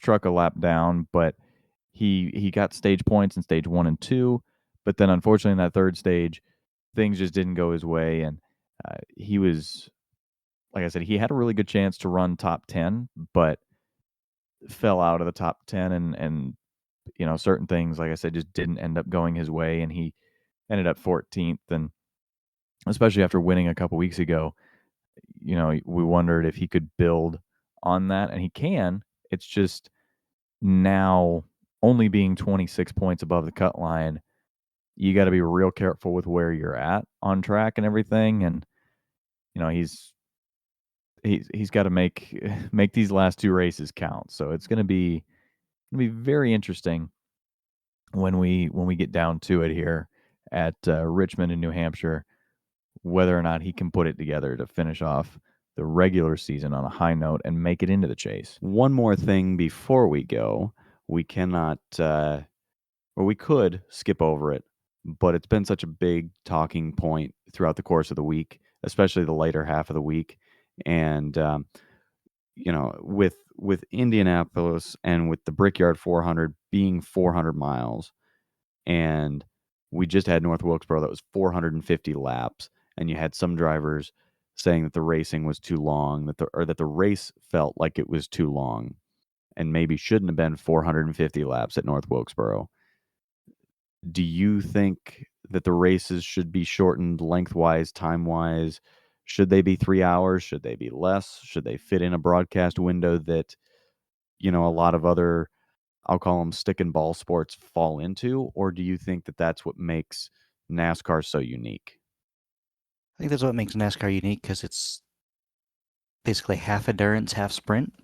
truck a lap down, but he got stage points in stage 1 and 2. But then unfortunately in that third stage, things just didn't go his way, and he was, like I said, he had a really good chance to run top 10, but fell out of the top 10, and certain things, like I said, just didn't end up going his way, and he ended up 14th. And especially after winning a couple weeks ago, we wondered if he could build on that, and he can. It's just now, only being 26 points above the cut line, you got to be real careful with where you're at on track and everything. And he's got to make these last two races count. So it's going to be very interesting when we get down to it here at Richmond in New Hampshire, whether or not he can put it together to finish off the regular season on a high note and make it into the chase.
One more thing before we go, we cannot, or we could skip over it, but it's been such a big talking point throughout the course of the week, especially the later half of the week. And, with Indianapolis and with the Brickyard 400 being 400 miles, and we just had North Wilkesboro that was 450 laps, and you had some drivers saying that the racing was too long, that the race felt like it was too long, and maybe shouldn't have been 450 laps at North Wilkesboro. Do you think that the races should be shortened lengthwise, time-wise? Should they be 3 hours? Should they be less? Should they fit in a broadcast window that, a lot of other, I'll call them stick and ball sports, fall into? Or do you think that that's what makes NASCAR so unique?
I think that's what makes NASCAR unique because it's basically half endurance, half sprint.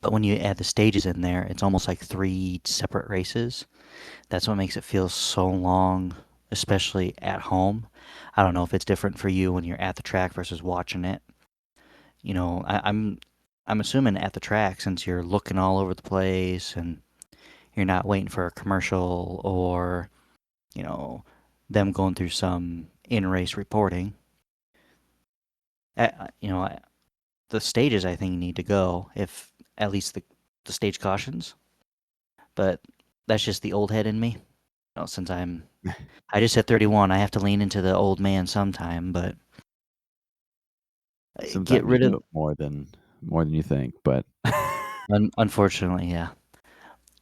But when you add the stages in there, it's almost like three separate races. That's what makes it feel so long, especially at home. I don't know if it's different for you when you're at the track versus watching it. I'm assuming at the track, since you're looking all over the place and you're not waiting for a commercial or you know them going through some in-race reporting. uh, you know the stages I think need to go, if at least the stage cautions. But that's just the old head in me. Since I just hit 31, I have to lean into the old man sometime. But get
Sometimes you
rid
do
of
it more than you think, but
unfortunately, yeah.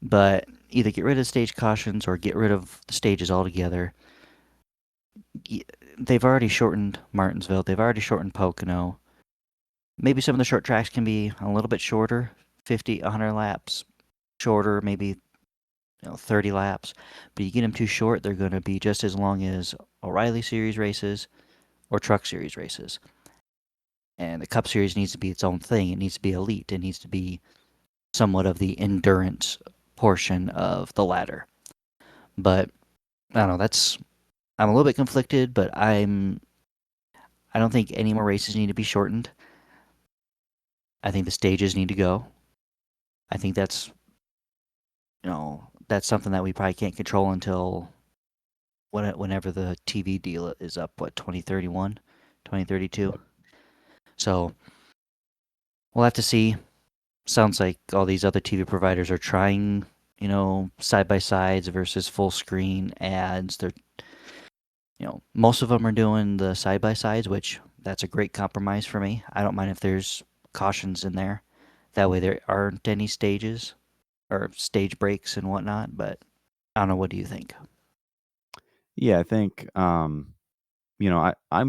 But either get rid of stage cautions or get rid of the stages altogether. They've already shortened Martinsville. They've already shortened Pocono. Maybe some of the short tracks can be a little bit shorter, 50, 100 laps shorter, maybe 30 laps. But you get them too short, they're going to be just as long as O'Reilly Series races or Truck Series races. And the Cup Series needs to be its own thing. It needs to be elite. It needs to be somewhat of the endurance portion of the ladder. But I don't know. I'm a little bit conflicted, but I don't think any more races need to be shortened. I think the stages need to go. I think that's something that we probably can't control until whenever the TV deal is up, 2031, 2032. So we'll have to see. Sounds like all these other TV providers are trying, side by sides versus full screen ads. They're, most of them are doing the side by sides, which that's a great compromise for me. I don't mind if there's cautions in there. That way there aren't any stages or stage breaks and whatnot. But I don't know. What do you think?
Yeah, I think I'm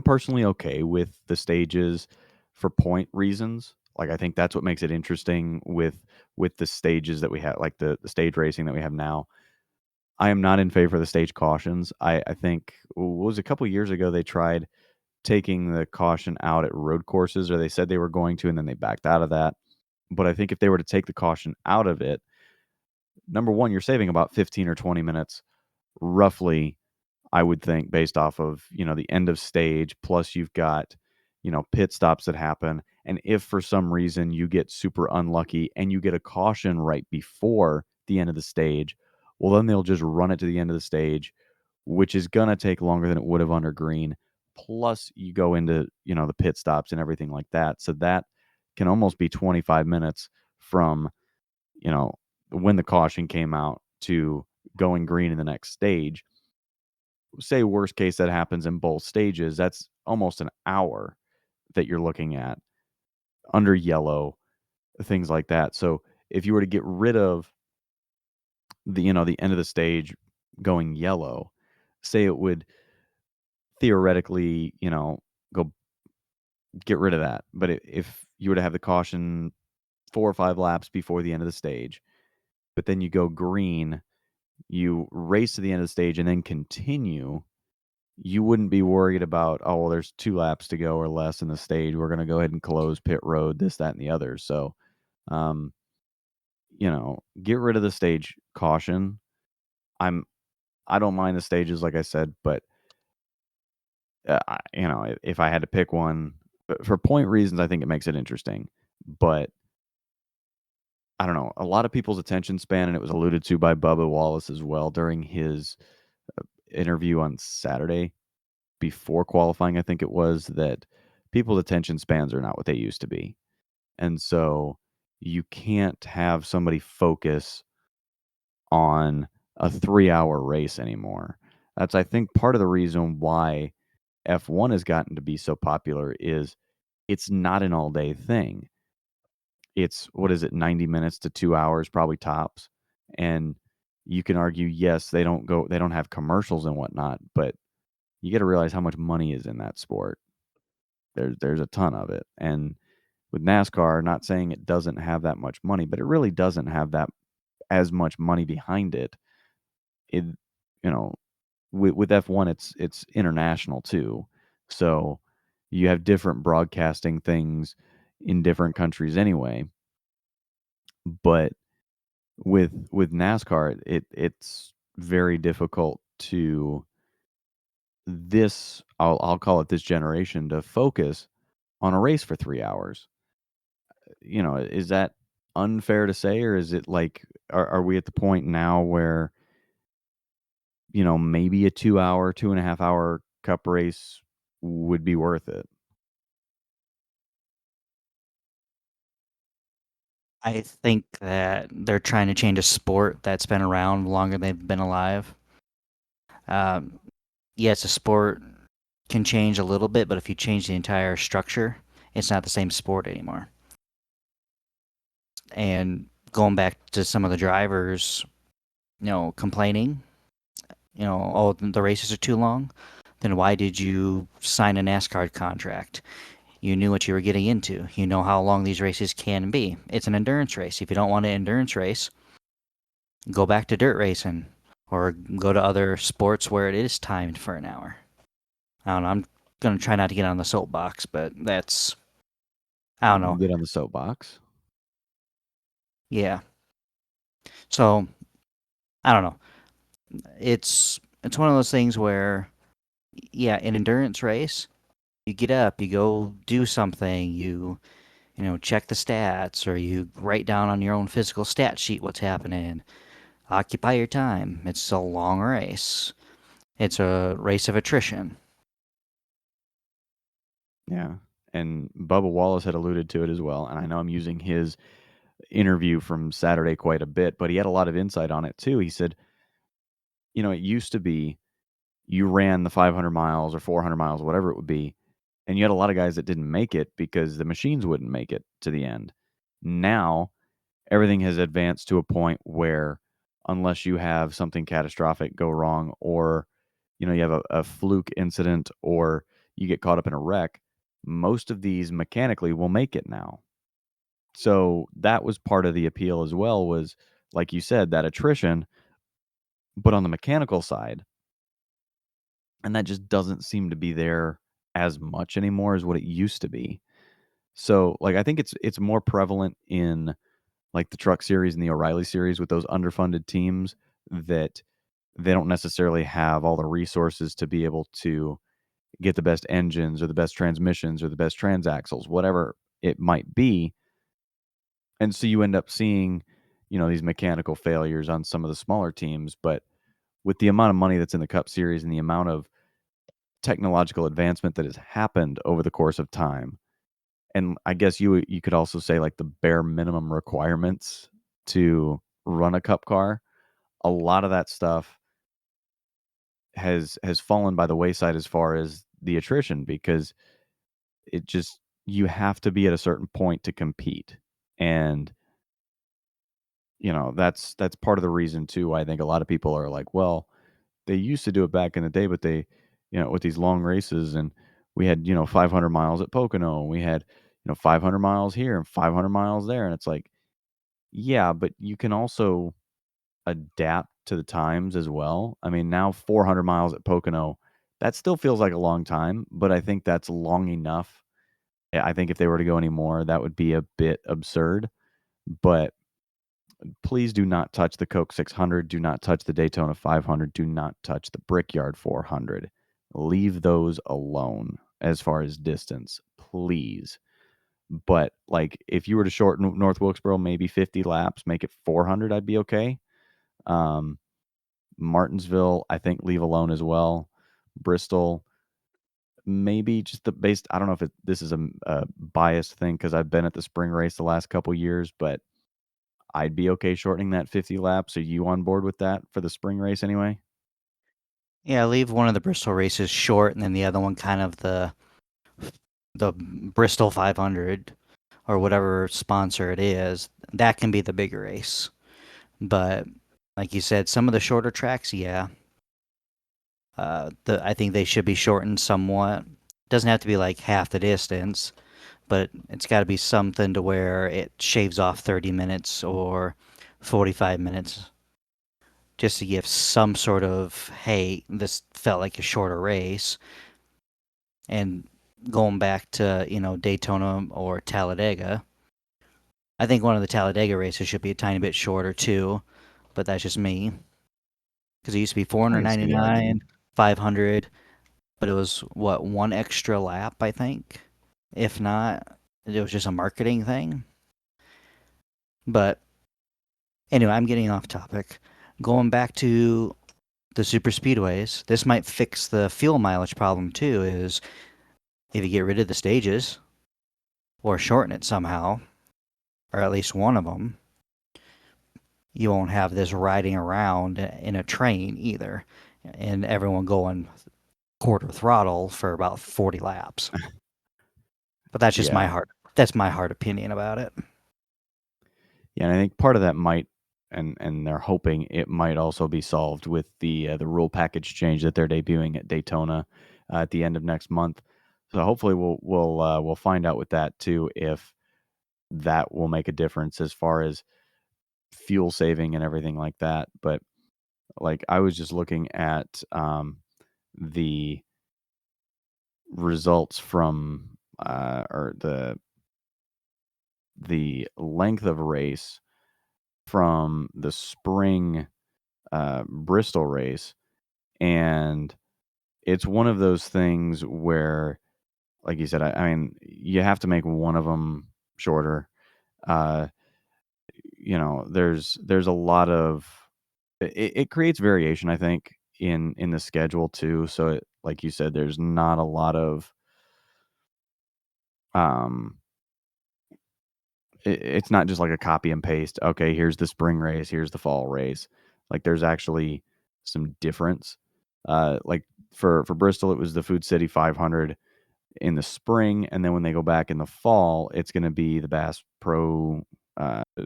personally okay with the stages for point reasons. Like I think that's what makes it interesting with the stages that we have, like the stage racing that we have now. I am not in favor of the stage cautions. I think what was a couple years ago they tried taking the caution out at road courses, or they said they were going to, and then they backed out of that. But I think if they were to take the caution out of it, number one, you're saving about 15 or 20 minutes roughly, I would think, based off of, the end of stage, plus you've got, pit stops that happen. And if for some reason you get super unlucky and you get a caution right before the end of the stage, well, then they'll just run it to the end of the stage, which is going to take longer than it would have under green. Plus, you go into, the pit stops and everything like that. So that can almost be 25 minutes from, you know, when the caution came out to going green in the next stage. Say worst case that happens in both stages, that's almost an hour that you're looking at under yellow, things like that. So if you were to get rid of the end of the stage going yellow, say it would theoretically, go get rid of that. But if you were to have the caution 4 or 5 laps before the end of the stage, but then you go green, you race to the end of the stage and then continue, you wouldn't be worried about, oh, well, there's 2 laps to go or less in the stage. We're going to go ahead and close pit road, this, that, and the other. So, um, get rid of the stage caution. I'm, I don't mind the stages, like I said, but if I had to pick one for point reasons, I think it makes it interesting. But I don't know, a lot of people's attention span, and it was alluded to by Bubba Wallace as well during his interview on Saturday before qualifying, I think it was, that people's attention spans are not what they used to be. And so you can't have somebody focus on a 3-hour race anymore. That's, I think, part of the reason why F1 has gotten to be so popular is it's not an all day thing. It's, what is it, 90 minutes to 2 hours, probably tops. And you can argue, yes, they don't have commercials and whatnot, but you got to realize how much money is in that sport. There's a ton of it. And with NASCAR, not saying it doesn't have that much money, but it really doesn't have that as much money behind it. It, you know, with F1, it's international too. So you have different broadcasting things in different countries anyway. But with NASCAR, it's very difficult to I'll call it this generation to focus on a race for 3 hours. Is that unfair to say, or is it like, are we at the point now where, maybe a 2 hour, 2.5 hour cup race would be worth it?
I think that they're trying to change a sport that's been around longer than they've been alive. Um, yes, a sport can change a little bit, but if you change the entire structure, it's not the same sport anymore. And going back to some of the drivers, complaining, oh, the races are too long, then why did you sign a NASCAR contract? You knew what you were getting into. You know how long these races can be. It's an endurance race. If you don't want an endurance race, go back to dirt racing or go to other sports where it is timed for an hour. I don't know. I'm going to try not to get on the soapbox, but I don't know.
Get on the soapbox.
Yeah. So, I don't know. It's one of those things where, yeah, an endurance race, you get up, you go do something, check the stats, or you write down on your own physical stat sheet what's happening. Occupy your time. It's a long race. It's a race of attrition.
Yeah. And Bubba Wallace had alluded to it as well. And I know I'm using his interview from Saturday quite a bit, but he had a lot of insight on it too. He said, it used to be you ran the 500 miles or 400 miles, whatever it would be, and you had a lot of guys that didn't make it because the machines wouldn't make it to the end. Now, everything has advanced to a point where unless you have something catastrophic go wrong, or you have a fluke incident, or you get caught up in a wreck, most of these mechanically will make it now. So that was part of the appeal as well, was like you said, that attrition, but on the mechanical side, and that just doesn't seem to be there as much anymore as what it used to be. So, like, I think it's more prevalent in like the Truck Series and the O'Reilly Series with those underfunded teams, that they don't necessarily have all the resources to be able to get the best engines or the best transmissions or the best transaxles, whatever it might be. And so you end up seeing, these mechanical failures on some of the smaller teams. But with the amount of money that's in the Cup Series and the amount of technological advancement that has happened over the course of time, and I guess you could also say like the bare minimum requirements to run a Cup car, a lot of that stuff has fallen by the wayside as far as the attrition, because it just you have to be at a certain point to compete. And that's part of the reason too why I think a lot of people are like, well, they used to do it back in the day, but they, with these long races, and we had, 500 miles at Pocono, and we had, 500 miles here and 500 miles there. And it's like, yeah, but you can also adapt to the times as well. I mean, now 400 miles at Pocono, that still feels like a long time, but I think that's long enough. I think if they were to go any more, that would be a bit absurd. But please do not touch the Coke 600. Do not touch the Daytona 500. Do not touch the Brickyard 400. Leave those alone as far as distance, please. But like, if you were to shorten North Wilkesboro, maybe 50 laps, make it 400, I'd be okay. Martinsville, I think leave alone as well. Bristol, maybe just the base. I don't know if this is a biased thing because I've been at the spring race the last couple years, but I'd be okay shortening that 50 laps. Are you on board with that for the spring race anyway?
Yeah, leave one of the Bristol races short, and then the other one kind of the Bristol 500 or whatever sponsor it is. That can be the bigger race. But like you said, some of the shorter tracks, yeah, I think they should be shortened somewhat. Doesn't have to be like half the distance, but it's got to be something to where it shaves off 30 minutes or 45 minutes, just to give some sort of, hey, this felt like a shorter race. And going back to, Daytona or Talladega, I think one of the Talladega races should be a tiny bit shorter too, but that's just me. Because it used to be
I can see the
499,
argument.
500, but it was what, one extra lap, I think. If not, it was just a marketing thing. But anyway, I'm getting off topic. Going back to the super speedways, this might fix the fuel mileage problem too. Is if you get rid of the stages or shorten it somehow, or at least one of them, you won't have this riding around in a train either, and everyone going quarter throttle for about 40 laps. But that's just my
Yeah.
heart. That's my hard opinion about it.
Yeah, and I think part of that might, and they're hoping it might also be solved with the rule package change that they're debuting at Daytona at the end of next month. So hopefully we'll find out with that too, if that will make a difference as far as fuel saving and everything like that. But like, I was just looking at the results from or the length of race from the spring Bristol race, and it's one of those things where, like you said, I mean, you have to make one of them shorter. Uh, there's a lot of it creates variation, I think, in the schedule too. So, like you said, there's not a lot of um it's not just like a copy and paste. Okay, here's the spring race, here's the fall race. Like, there's actually some difference. Like for Bristol, it was the Food City 500. in the spring, and then when they go back in the fall, it's going to be the Bass Pro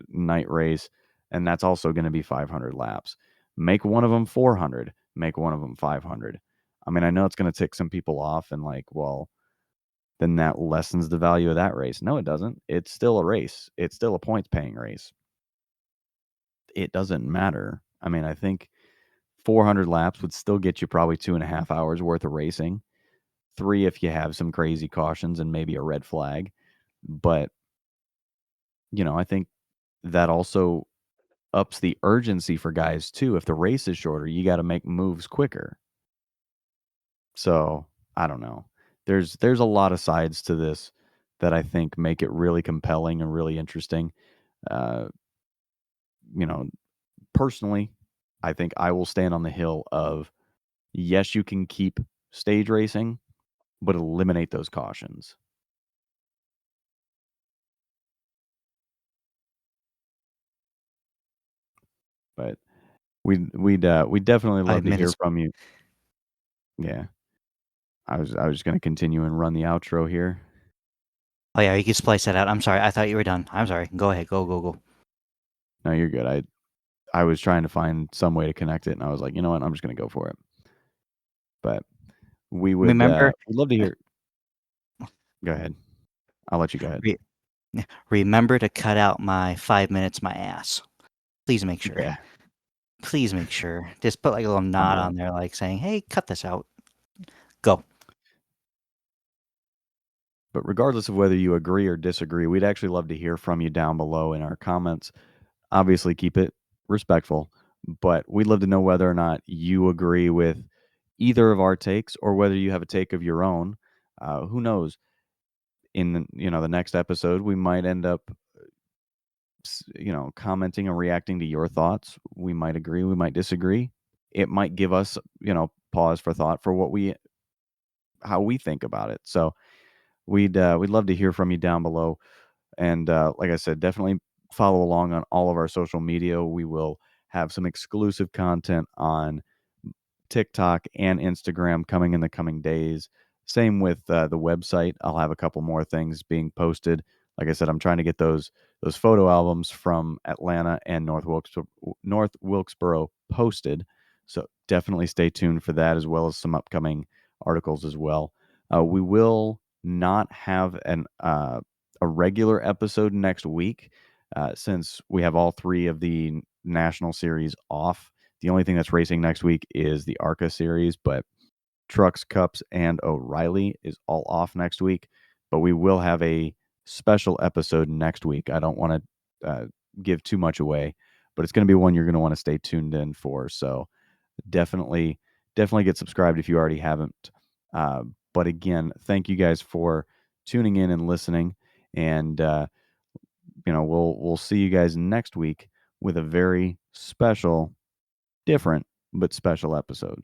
night race, and that's also going to be 500 laps. Make one of them 400, make one of them 500. I mean, I know it's going to tick some people off and like, well, then that lessens the value of that race. No, it doesn't. It's still a race. It's still a points paying race. It doesn't matter. I mean, I think 400 laps would still get you probably 2.5 hours worth of racing. 3 if you have some crazy cautions and maybe a red flag. But, I think that also ups the urgency for guys too. If the race is shorter, you got to make moves quicker. So, I don't know. There's a lot of sides to this that I think make it really compelling and really interesting. Uh, you know, Personally, I think I will stand on the hill of yes, you can keep stage racing, but eliminate those cautions. But we'd definitely love
Five
to hear
minutes.
from you. Yeah. I was just gonna continue and run the outro here.
Oh yeah, you can splice that out. I'm sorry. I thought you were done. I'm sorry. Go ahead. Go, go, go.
No, you're good. I was trying to find some way to connect it, and I was like, you know what, I'm just gonna go for it. But
Remember,
we'd love to hear. Go ahead. I'll let you go ahead.
re- remember to cut out my 5 minutes, my ass. Please make sure.
Yeah,
Please make sure. Just put like a little
I
nod
will.
on there, like saying, "Hey, cut this out." Go.
But regardless of whether you agree or disagree, we'd actually love to hear from you down below in our comments. Obviously, keep it respectful, but we'd love to know whether or not you agree with either of our takes or whether you have a take of your own. Who knows? In the next episode, we might end up commenting and reacting to your thoughts. We might agree, we might disagree. It might give us pause for thought for how we think about it. So we'd love to hear from you down below. And like I said, definitely follow along on all of our social media. We will have some exclusive content on TikTok and Instagram coming in the coming days. Same with the website. I'll have a couple more things being posted. Like I said, I'm trying to get those photo albums from Atlanta and North Wilkesboro posted. So definitely stay tuned for that, as well as some upcoming articles as well. We will not have a regular episode next week since we have all 3 of the national series off. The only thing that's racing next week is the ARCA series, but Trucks, Cups, and O'Reilly is all off next week. But we will have a special episode next week. I don't want to give too much away, but it's going to be one you're going to want to stay tuned in for. So definitely get subscribed if you already haven't. But again, thank you guys for tuning in and listening. And we'll see you guys next week with a very special, different but special episode.